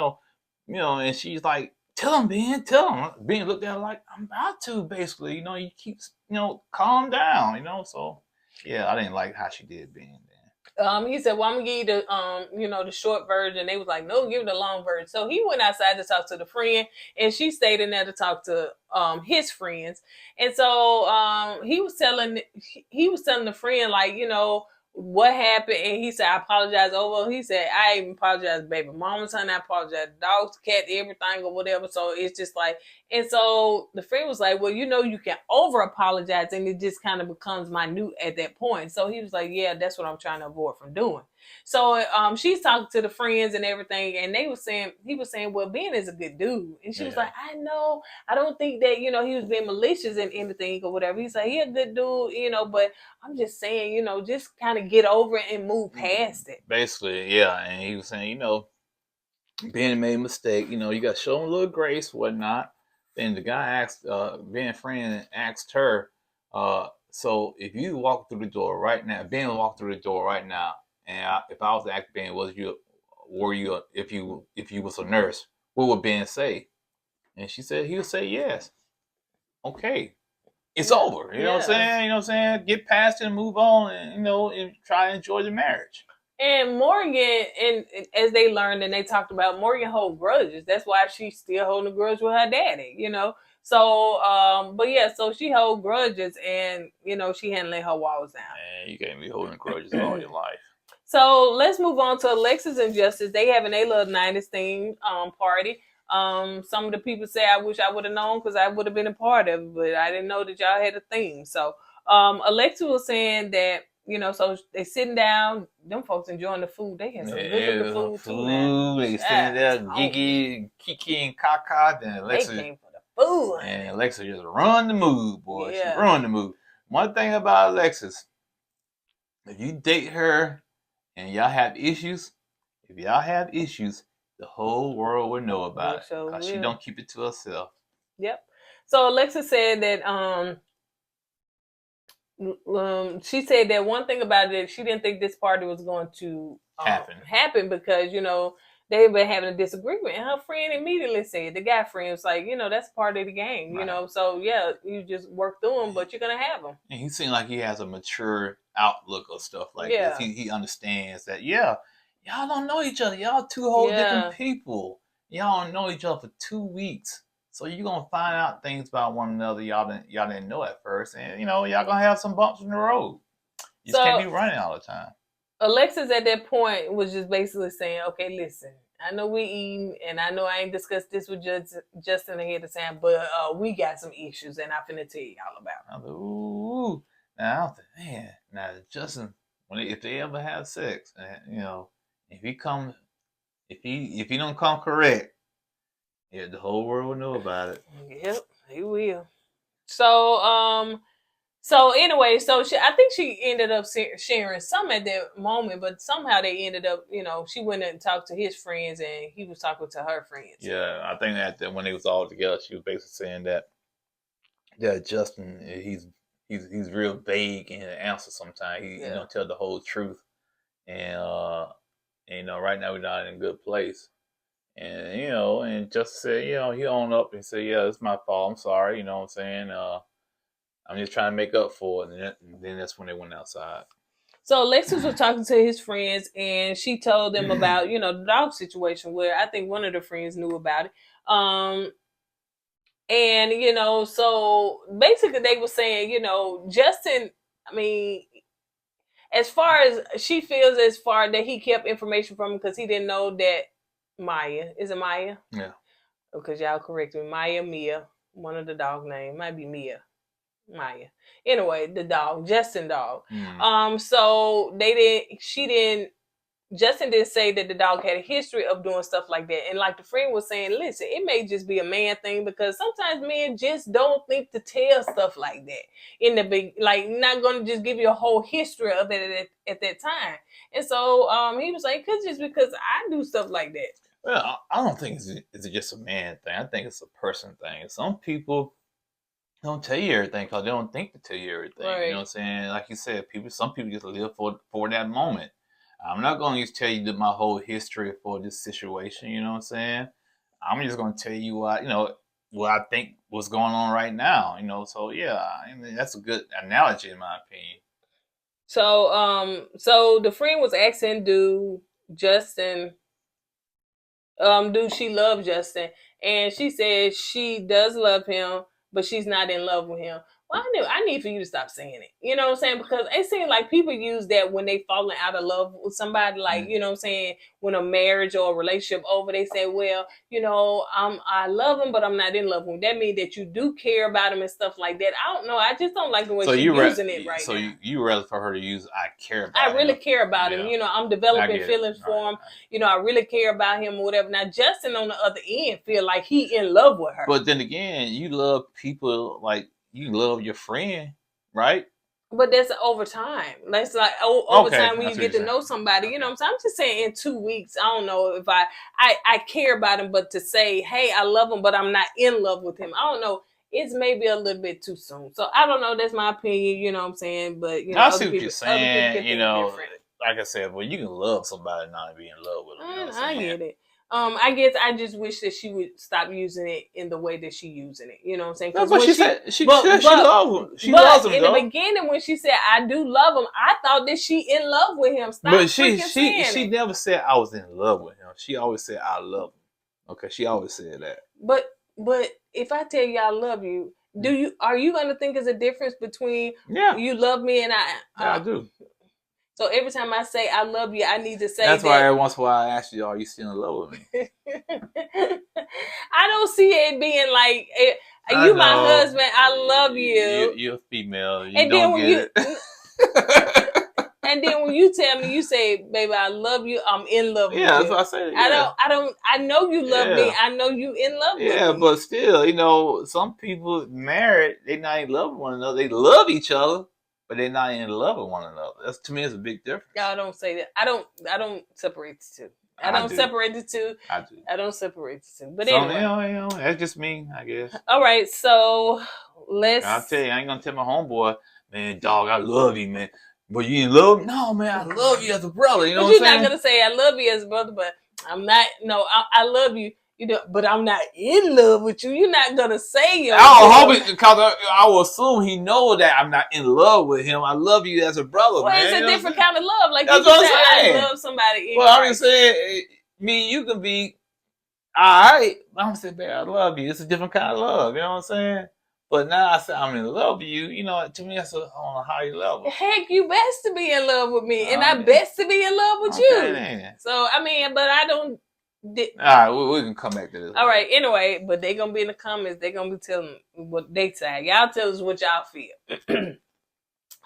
and she's like, tell him, Ben, tell him. Ben looked at her like, I'm about to, basically. You keep, calm down, So, yeah, I didn't like how she did Ben. He said, well, I'm going to give you the short version. They was like, no, give the long version. So he went outside to talk to the friend, and she stayed in there to talk to his friends. And so he was telling the friend, like, what happened. And he said, I apologize over. He said, I even apologize, baby mama, son, I apologize, dogs, cat, everything or whatever. So it's just like, and so the friend was like, well, you can over apologize, and it just kind of becomes minute at that point. So he was like, yeah, that's what I'm trying to avoid from doing. So she's talking to the friends and everything, and he was saying, well, Ben is a good dude. And she was like, I know, I don't think that, he was being malicious in anything or whatever. He's like, he a good dude, but I'm just saying, just kind of get over it and move past it. Basically, yeah. And he was saying, Ben made a mistake, you got to show him a little grace, whatnot. Then the guy asked, Ben's friend asked her, so if you walk through the door right now, Ben walked through the door right now, and if I was to ask Ben, if you was a nurse, what would Ben say? And she said he would say yes. Okay, it's over. You know what I'm saying? Get past it and move on, and and try to enjoy the marriage. And Morgan, and as they learned and they talked about, Morgan hold grudges. That's why she's still holding a grudge with her daddy. So, but yeah, so she hold grudges, and she hadn't let her walls down. Man, you can't be holding grudges all your life. So let's move on to Alexis and Justice. They having a little 90s theme party. Some of the people say, I wish I would have known because I would have been a part of it, but I didn't know that y'all had a theme. So Alexis was saying that, so they sitting down, them folks enjoying the food. They had some good food too, man. They sitting there, Gigi, Kiki, and Kaka. Then Alexis, they came for the food. And Alexis just run the mood, boy. Yeah. She run the mood. One thing about Alexis, if you date her and y'all have issues, the whole world will know about it. Because she don't keep it to herself. Yep. So Alexis said that she said that one thing about it, she didn't think this party was going to happen because, they've been having a disagreement. And her friend immediately said, the guy friend was like, that's part of the game, right. So yeah, you just work through them, but you're going to have them. And he seemed like he has a mature outlook of stuff like this. He understands that, y'all don't know each other. Y'all two whole different people. Y'all don't know each other for 2 weeks. So you're going to find out things about one another y'all didn't know at first. And, y'all going to have some bumps in the road. You just can't be running all the time. Alexis at that point was just basically saying, okay, listen, I know we eating, and I know I ain't discussed this with Justin ahead of time, but we got some issues, and I'm finna tell y'all about it. I was like, ooh. Now, now Justin, if they ever have sex, if he don't come correct, the whole world will know about it. Yep, he will. So, So anyway, I think she ended up sharing some at that moment, but somehow they ended up, she went and talked to his friends, and he was talking to her friends. Yeah, I think that when they was all together, she was basically saying that Justin, he's real vague in the answer sometimes. He don't tell the whole truth, and right now we're not in a good place. And and Justin said, he owned up and said, yeah, it's my fault. I'm sorry. You know what I'm saying? I'm just trying to make up for it. And then that's when they went outside. So Alexis was talking to his friends, and she told them about, the dog situation, where I think one of the friends knew about it. And, so basically they were saying, Justin, I mean, as far as she feels, as far that he kept information from him because he didn't know that Maya, is it Maya? Yeah. Because y'all correct me. Mia, one of the dog name. Might be Maya. Anyway, the dog, Justin dog. So Justin did say that the dog had a history of doing stuff like that. And like the friend was saying, listen, it may just be a man thing because sometimes men just don't think to tell stuff like that in the big, like not going to just give you a whole history of it at that time. And so he was like, cause just because I do stuff like that. Well, I don't think it's just a man thing. I think it's a person thing. Some people don't tell you everything because they don't think to tell you everything. Right. You know what I'm saying? Like you said, some people just live for that moment. I'm not going to just tell you my whole history for this situation. You know what I'm saying? I'm just going to tell you what I think was going on right now. So yeah, I mean, that's a good analogy in my opinion. So the friend was asking, do she love Justin? And she said she does love him, but she's not in love with him. Well, I need for you to stop saying it. You know what I'm saying? Because it seems like people use that when they falling out of love with somebody, like, you know what I'm saying, when a marriage or a relationship over, they say, well, I love him, but I'm not in love with him. That means that you do care about him and stuff like that. I don't know. I just don't like the way she's using it right now. So you rather for her to use I care about him. I really care about him. I'm developing feelings for him. I really care about him or whatever. Now, Justin on the other end feel like he in love with her. But then again, you love people like you love your friend, right? But that's over time. That's like over time when you get to know somebody. You know what I'm saying? I'm just saying in 2 weeks, I don't know if I care about him, but to say, hey, I love him, but I'm not in love with him, I don't know. It's maybe a little bit too soon. So I don't know. That's my opinion. You know what I'm saying? But I see what you're saying. Like I said, well, you can love somebody and not be in love with them. I get it. I guess I just wish that she would stop using it in the way that she's using it. You know what I'm saying? But she said she loves him. She loves him. In the beginning, when she said I do love him, I thought that she in love with him. But she never said I was in love with him. She always said I love him. Okay, she always said that. But if I tell you I love you, are you gonna think there's a difference between you love me and I? Yeah, I do. So every time I say I love you, I need to say that's why every once in a while I ask you, are you still in love with me? I don't see it being like you my husband, I love you. You're a female. And don't get it. And then when you tell me, you say, baby, I love you, I'm in love with you. Yeah, that's what I say. Yeah. I know you love me. I know you in love with me. Yeah, but still, some people married, they not in love with one another. They love each other, but they're not in love with one another. That's, to me, it's a big difference. Y'all don't say that. I don't separate the two. I don't separate the two. I do. I don't separate the two. But anyway. That's just me, I guess. All right, so I'll tell you, I ain't going to tell my homeboy, man, dog, I love you, man. But you didn't love me? No, man, I love you as a brother. You know what I'm saying? You're not going to say I love you as a brother, but I'm not. No, I love you. But I'm not in love with you. You're not gonna say you're. I hope it because I will assume he know that I'm not in love with him. I love you as a brother. Well, man. It's a different kind of love. Like that's what I'm saying. I love somebody. Well, I'm just saying, me, you can be all right. I'm gonna say, babe, I love you. It's a different kind of love. You know what I'm saying? But now I say I'm in love with you. To me, that's on a higher level. Heck, you best to be in love with me, and I best to be in love with you. Man. So but I don't. All right, we can come back to this. All right, anyway, but they're going to be in the comments. They're going to be telling what they say. Y'all tell us what y'all feel.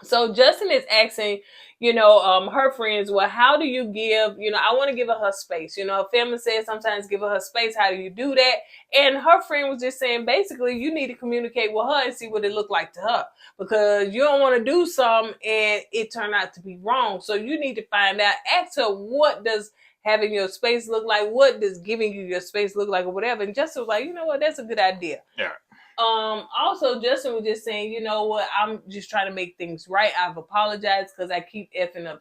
So Justin is asking, her friends, well, how do you give, I want to give her space. Her family says sometimes give her space. How do you do that? And her friend was just saying, basically, you need to communicate with her and see what it looked like to her, because you don't want to do something and it turned out to be wrong. So you need to find out, ask her, what does having your space look like? What does giving you your space look like, or whatever? And Justin was like, you know what, that's a good idea. Yeah. Also, Justin was just saying, you know what, I'm just trying to make things right. I've apologized because I keep effing up.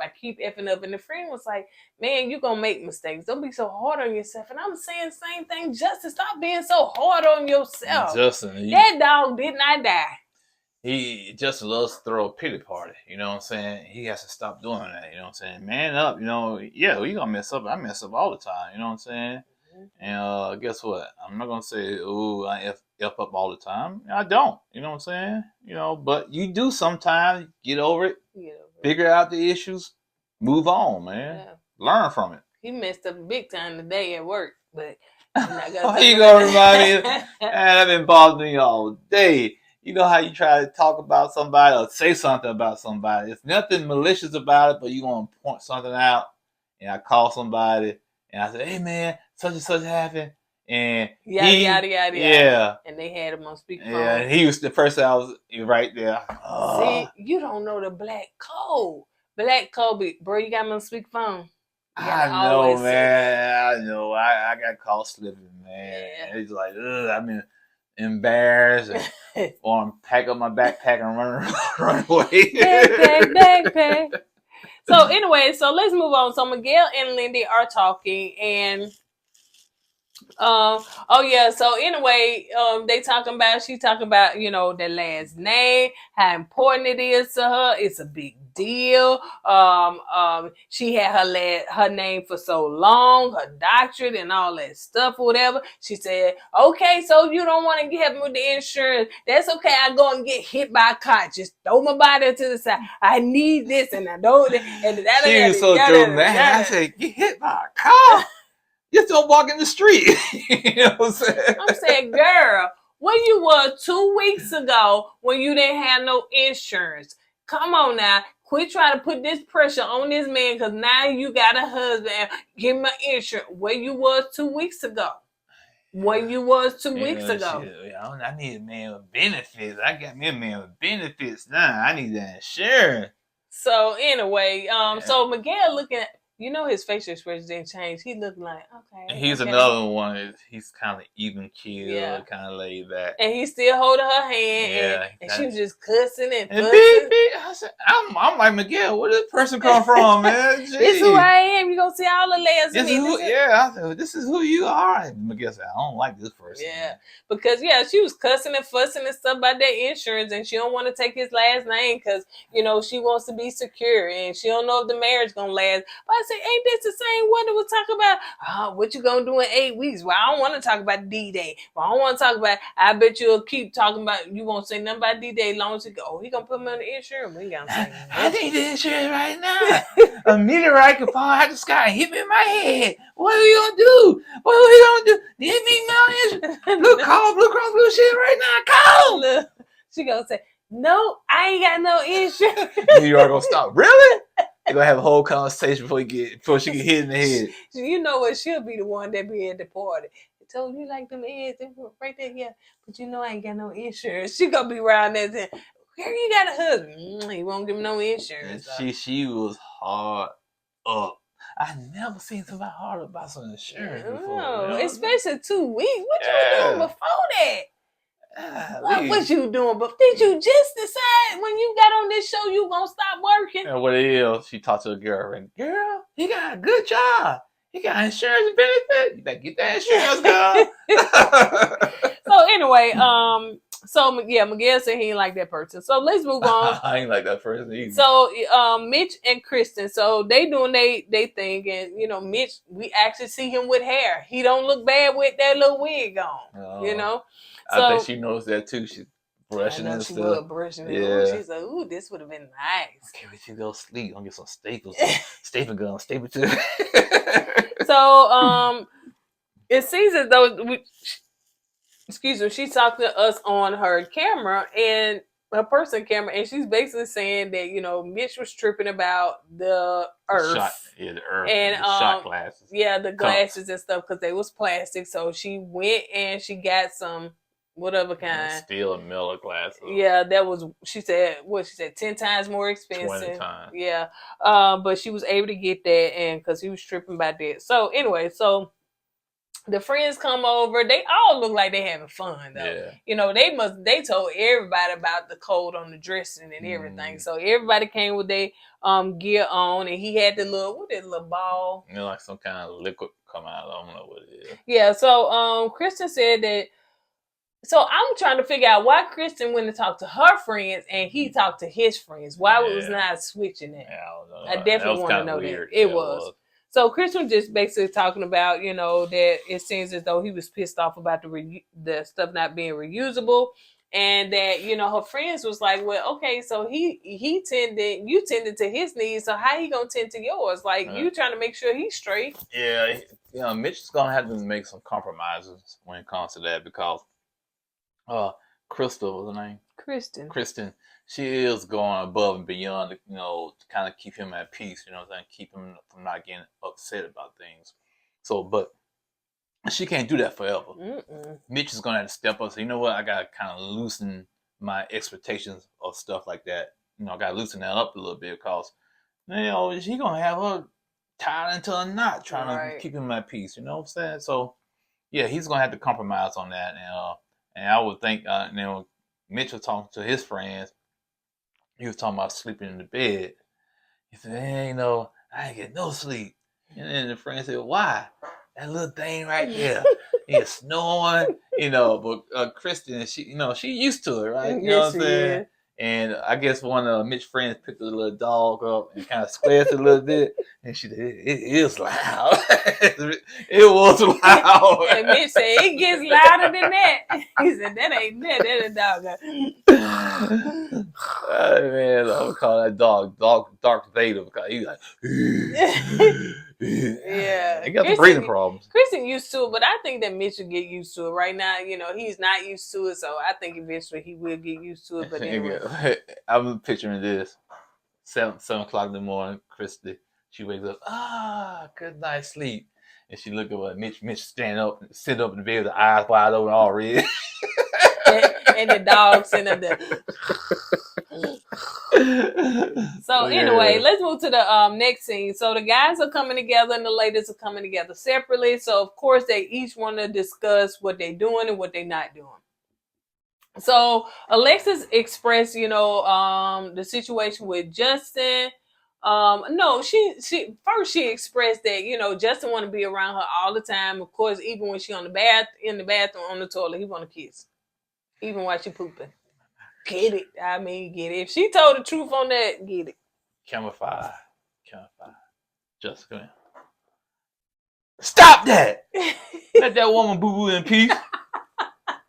And the friend was like, man, you're going to make mistakes. Don't be so hard on yourself. And I'm saying the same thing. Justin, stop being so hard on yourself. Justin, that dog did not die. He just loves to throw a pity party. You know what I'm saying? He has to stop doing that. You know what I'm saying? Man up. Yeah, we going to mess up. I mess up all the time. You know what I'm saying? And guess what? I'm not gonna say, "Oh, I f up all the time." I don't. You know what I'm saying? But you do sometimes. Get over it. Figure out the issues. Move on, man. Yeah. Learn from it. He messed up big time today at work, but you gonna remind me? Man, I've been bothering me all day. You know how you try to talk about somebody or say something about somebody. It's nothing malicious about it, but you want to point something out. And I call somebody and I say, "Hey, man, such and such happened," and yada. Yeah, and they had him on speakerphone. Yeah, and he was the person I was right there. See, you don't know the black code. Black code, bro. You got him on speakerphone. I know, man. I know. I got caught slipping, man. Yeah. It's like, I've been embarrassed, or pack up my backpack and run away. Backpack. So anyway, so let's move on. So Miguel and Lindy are talking, and so anyway, she's talking about, the last name, how important it is to her. It's a big deal. She had her name for so long, her doctorate and all that stuff or whatever. She said, okay, so you don't want to get me with the insurance. That's okay. I go and get hit by a car. Just throw my body to the side. I need this and I don't. And she was so dramatic. I said, get hit by a car? Just don't walk in the street. You know what I'm saying? I'm saying, girl, where you were 2 weeks ago when you didn't have no insurance. Come on now. Quit trying to put this pressure on this man, because now you got a husband. Give me insurance. Where you was 2 weeks ago. Where you was 2 weeks ago. I need a man with benefits. I got me a man with benefits now. I need that insurance. So anyway, so Miguel looking at, his facial expression didn't change. He looked like, okay. And he's another one. He's kind of even keeled, kind of laid back. And he's still holding her hand. And she was just cussing and fussing. I said, I'm like, Miguel, where did this person come from, man? This is who I am. You're going to see all the layers of me. I said, this is who you are. And Miguel said, I don't like this person. Yeah. Man. Because, she was cussing and fussing and stuff about their insurance. And she don't want to take his last name because, she wants to be secure. And she don't know if the marriage going to last. But I said, ain't this the same one that we're talking about? What you gonna do in 8 weeks? Well, I don't want to talk about D-Day. Well, I don't want to talk about. I bet you'll keep talking about. You won't say nothing about D-Day as long as you go. Oh, he gonna put me on the insurance. We gonna say. I need the insurance right now. A meteorite could fall out of the sky and hit me in my head. What are we gonna do? What are we gonna do? Give me no insurance. Blue Cross Blue Shield right now. Call. Look, she gonna say, no, I ain't got no insurance. You are gonna stop. Really? They're gonna have a whole conversation before she get hit in the head. You know what? She'll be the one that be at the party. So you like them eggs right there, yeah. But I ain't got no insurance. She gonna be around there saying, "Girl, you got a husband? He won't give me no insurance." She was hard up. I never seen somebody hard up about some insurance before. Especially 2 weeks. What you doing before that? What you doing? But did you just decide when you got on this show you gonna stop working? And what it is, she talked to a girlfriend. Girl, he got a good job. He got insurance benefit. You better get that insurance, girl. So anyway, Miguel said he ain't like that person. So let's move on. I ain't like that person either. So Mitch and Kristen, so they doing they thing, and Mitch, we actually see him with hair. He don't look bad with that little wig on. I think she knows that too. She's brushing and stuff. She was brushing it. Yeah. She's like, ooh, this would have been nice. Okay, we should go sleep. I'm gonna get some staples. Staple gun, staple to So it seems as though she talked to us on her camera, and person camera, and she's basically saying that, you know, Mitch was tripping about the earth. The earth And the shot glasses. Yeah, the glasses and stuff, because they was plastic. So she went and she got some whatever kind. Steel and metal glasses. Yeah, that was, she said 10 times more expensive. 20 times. Yeah. But she was able to get that, and because he was tripping about that. So anyway, so the friends come over. They all look like they having fun though. Yeah. You know, they told everybody about the code on the dressing and everything. So everybody came with their gear on, and he had the little ball. You know, like some kind of liquid come out. I don't know what it is. Yeah, so Kristen said that. So I'm trying to figure out why Kristen went to talk to her friends and he talked to his friends. Why was not switching that? Yeah, I don't know. I definitely want to know weird. that. It was. So Chris was just basically talking about, you know, that it seems as though he was pissed off about the stuff not being reusable, and that, you know, her friends was like, well, okay, so you tended to his needs, so how he gonna tend to yours? Like, you trying to make sure he's straight. Yeah, you know, Mitch is gonna have to make some compromises when it comes to that, because Crystal was her name? Kristen. She is going above and beyond, you know, to kind of keep him at peace, you know what I'm saying? Keep him from not getting upset about things. So, but she can't do that forever. Mitch is going to have to step up. So, you know what? I got to kind of loosen my expectations of stuff like that. You know, I got to loosen that up a little bit, because, you know, she going to have her tied into a knot trying to keep him at peace. You know what I'm saying? So, yeah, he's going to have to compromise on that. And I would think, you know, Mitch was talking to his friends. He was talking about sleeping in the bed. He said, hey, you know, I ain't get no sleep. And then the friend said, why? That little thing right there. He's snoring, you know. But Kristen, she used to it, right? You know what I'm saying? Is. And I guess one of Mitch's friends picked the little dog up and kind of squared it a little bit. And she said, it is loud. It was loud. And Mitch said, it gets louder than that. He said, that ain't that. That a dog. Oh, man, I would call that dog Darth Vader, because he's like, yeah. He got the breathing problems. Kristen used to it, but I think that Mitch will get used to it. Right now, you know, he's not used to it, so I think eventually he will get used to it. But anyway. I'm picturing this. 7 o'clock in the morning, Christy, she wakes up, good night sleep. And she look at Mitch stand up, sit up in the bed with the eyes wide open, all red. and the dog sitting up there. So anyway, let's move to the next scene. So the guys are coming together and the ladies are coming together separately. So of course they each want to discuss what they're doing and what they're not doing. So Alexis expressed, you know, the situation with Justin. She expressed that, you know, Justin want to be around her all the time. Of course, even when she in the bathroom on the toilet, he want to kiss, even while she pooping. Get it? I mean, get it. If she told the truth on that, get it. Camouflage. Jessica. Stop that! Let that woman boo-boo in peace.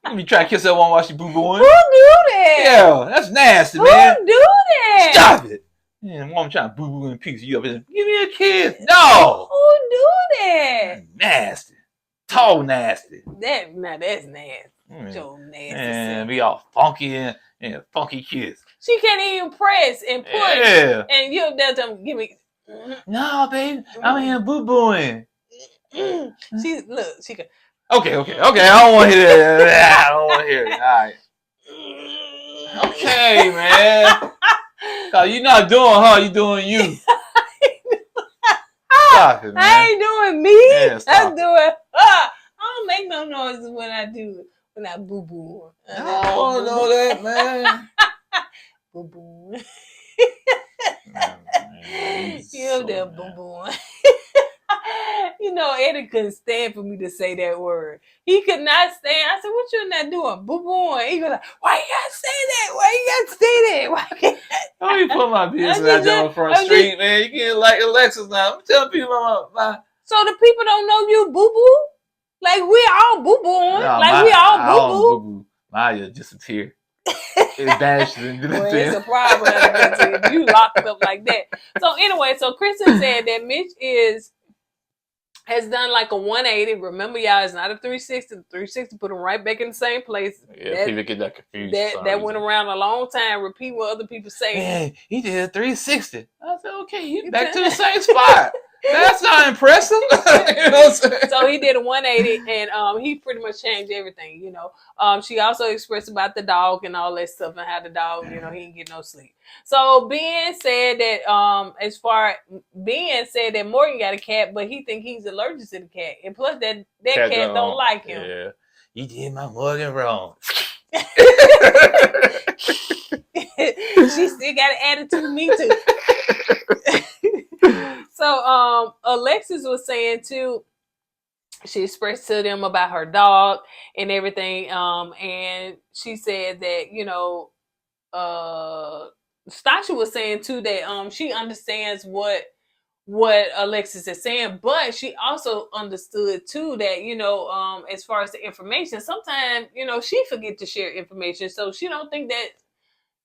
Let me try to kiss that woman while she boo-booing. Who do that? Yeah, that's nasty, man. Who do that? Stop it. Man, woman trying to boo-boo in peace. You up there, give me a kiss. No! Who do that? Nasty. Tall nasty. That's nasty. So nasty. And be all funky and funky kiss. She can't even press and push. Yeah. And you up there telling me, give me. No, baby. I'm here boo-booing. She can. Okay. I don't want to hear that. I don't want to hear it. All right. Okay, man. Cause you're not doing her, you're doing you. Stop it, man. I ain't doing me. Yeah, I'm doing her. I don't make no noises when I do it. When I boo boo. I don't want to know that, man. Boo boo. You up there boo boo. You know, Eddie couldn't stand for me to say that word. He could not stand. I said, what you not doing? Boo booing. He was like, why you gotta say that? Why you gotta say that? Why can't Don't you put my business out there on the front street, man. You can't like Alexis now. I'm telling people my. So the people don't know you boo boo? Like we all boo booing. No, like we all boo boo. Maya disappeared. It vanished. Well, it's a problem if you locked up like that. So anyway, so Kristen said that Mitch is has done like a 180. Remember, y'all, it's not a 360. The 360 put them right back in the same place. Yeah, people get that confused. That went around a long time. Repeat what other people say. Man, he did a 360. I said, okay, he's back to the same spot. That's not impressive. You know what I'm saying? So he did a 180, and he pretty much changed everything. You know, she also expressed about the dog and all that stuff, and how the dog, you know, he didn't get no sleep. So Ben said that Ben said that Morgan got a cat, but he think he's allergic to the cat, and plus that cat don't like him. Yeah, you did my Morgan wrong. She still got an attitude, me too. So Alexis was saying too, she expressed to them about her dog and everything, and she said that, you know, Stosha was saying too that she understands what Alexis is saying, but she also understood too that, you know, as far as the information, sometimes, you know, she forget to share information, so she don't think that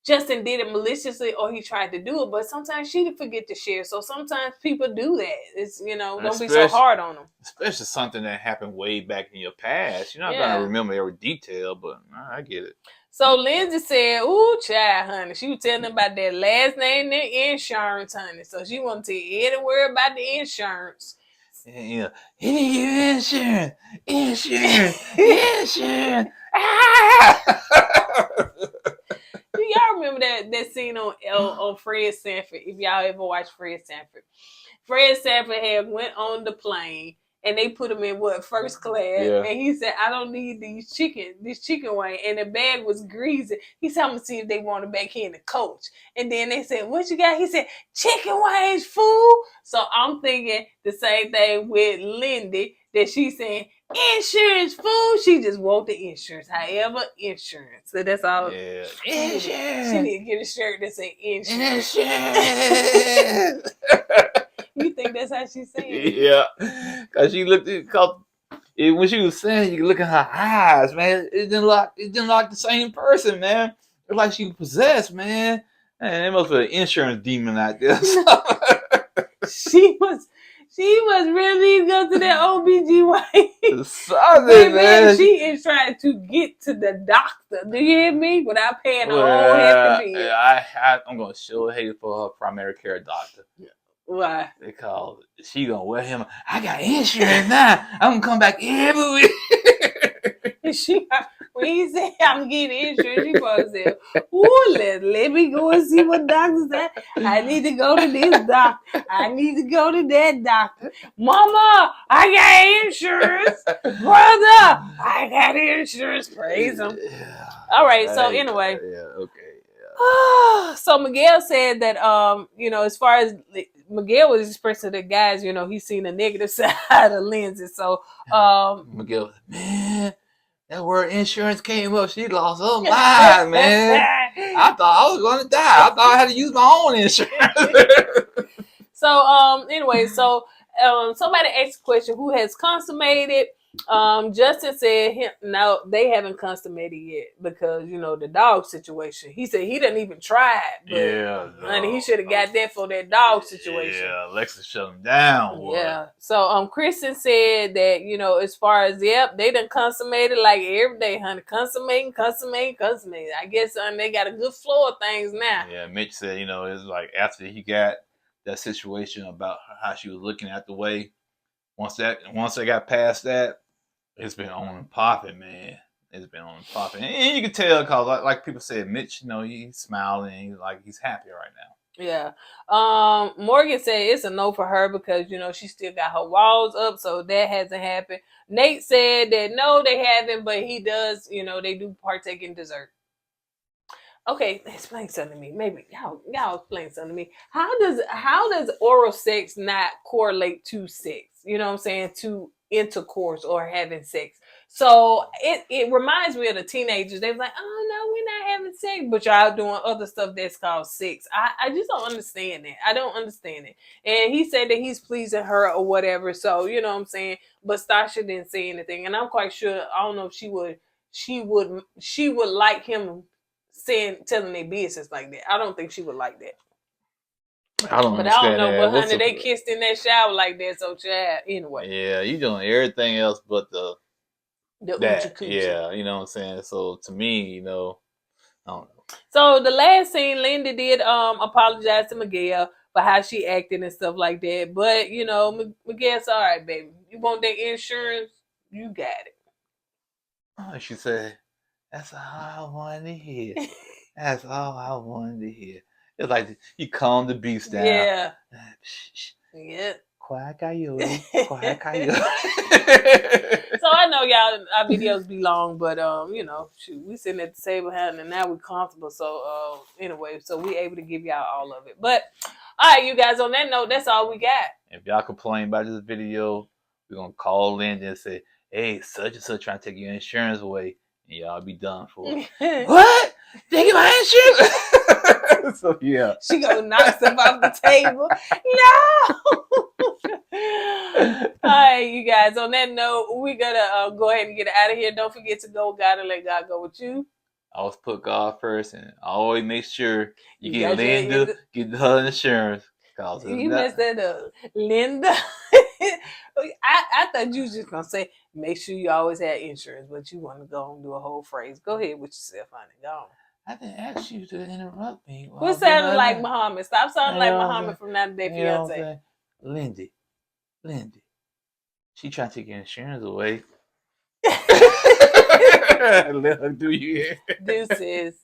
Justin did it maliciously or he tried to do it, but sometimes she forget to share. So sometimes people do that. It's, you know, don't be so hard on them. Especially something that happened way back in your past. You're not going to remember every detail, but I get it. So Lindsay said, ooh, child, honey. She was telling them about that last name and insurance, honey. So she wanted to tell you anywhere about the insurance. Yeah. He didn't give insurance. Insurance. Ah! Do y'all remember that scene on Fred Sanford? If y'all ever watched Fred Sanford. Fred Sanford had went on the plane and they put him in first class. Yeah. And he said, I don't need this chicken wing. And the bag was greasy. He said, I'm going to see if they want it back here in the coach. And then they said, what you got? He said, chicken wings, fool. So I'm thinking the same thing with Lindy, that she's saying, insurance, fool. She just want the insurance. However, insurance. So that's all. Yeah. Insurance. She need to get a shirt that say insurance. You think that's how she's saying? Yeah. Because she looked at, when she was saying, you could look at her eyes, man. It didn't look the same person, man. It's like she was possessed, man. Man, there must be an insurance demon out there. She was really go to that OBGYN. Something, man. She is trying to get to the doctor. Do you hear me? Without paying a whole hefty bill. I'm going to show hate for her primary care doctor. Why? Because she going to wear him. I got insurance now. I'm going to come back every week. When he said, I'm getting insurance, she probably said, ooh, let me go and see what doctor's at. I need to go to this doctor. I need to go to that doctor. Mama, I got insurance. Brother, I got insurance. Praise him. Yeah. All right, so anyway. Yeah, okay. Yeah. So Miguel said that, you know, as far as Miguel was expressing to the guys, you know, he's seen the negative side of Lindsay. So, Miguel, man, that word insurance came up. She lost her mind, man. I thought I was going to die. I thought I had to use my own insurance. So, anyway, somebody asked a question, who has consummated? Justin said, no, they haven't consummated yet because, you know, the dog situation. He said he didn't even try it. But, honey, he should have got that for that dog situation. Yeah, Alexis shut him down. Boy. Yeah. So, Kristen said that, you know, as far as, they done consummated like every day, honey. Consummating. I guess, they got a good flow of things now. Yeah, Mitch said, you know, it's like after he got that situation about how she was looking at the way, once they got past that, it's been on and popping, man. It's been on and popping. And you can tell because, like people said, Mitch, you know, he's smiling. He's happy right now. Yeah. Morgan said it's a no for her because, you know, she still got her walls up, so that hasn't happened. Nate said that no, they haven't, but he does, you know, they do partake in dessert. Okay, explain something to me. Maybe y'all explain something to me. How does oral sex not correlate to sex? You know what I'm saying? To intercourse or having sex. So it reminds me of the teenagers. They was like, oh no, we're not having sex, but y'all doing other stuff that's called sex. I just don't understand that. I don't understand it. And he said that he's pleasing her or whatever. So you know what I'm saying. But Stosha didn't say anything, and I'm quite sure. I don't know if she would like him telling their business like that. I don't think she would like that. I don't But I don't understand know, that. but What's honey, they the, kissed in that shower like that, so child. Anyway, yeah, you doing everything else but the oochie that. coochie. Yeah, you know what I'm saying? So to me, you know, I don't know. So the last scene, Linda did apologize to Miguel for how she acted and stuff like that. But you know, Miguel's all right, baby. You want that insurance? You got Oh, she said, that's all I wanted to hear. That's all I wanted to hear. It's like you calm the beast it. down. Yeah. Shh, shh. Yeah. Quiet coyote. Quiet coyote. So I know y'all our videos be long, but you know, shoot, we sitting at the table having and now we comfortable. So anyway, so we able to give y'all all of it. But all right, you guys, on that note, that's all we got. If y'all complain about this video, we're gonna call in and say, hey, such and such trying to take your insurance away, and y'all be done for. What? They get my insurance? So yeah. She gonna knock stuff off the table. No. All right, you guys. On that note, we gotta go ahead and get out of here. Don't forget to go with God and let God go with you. Always put God first, and always make sure you You get got Linda, get her insurance. Cause it's You not, messed that up, Linda. I thought you was just gonna say make sure you always have insurance, but you want to go and do a whole phrase. Go ahead with yourself, honey. Go on. I didn't ask you to interrupt me. Who sounded like Muhammad? Stop sounding like Muhammad from Not a Day You know what I'm Fiance. saying? Lindy. She trying to take your insurance away. Let her do you. Deuces.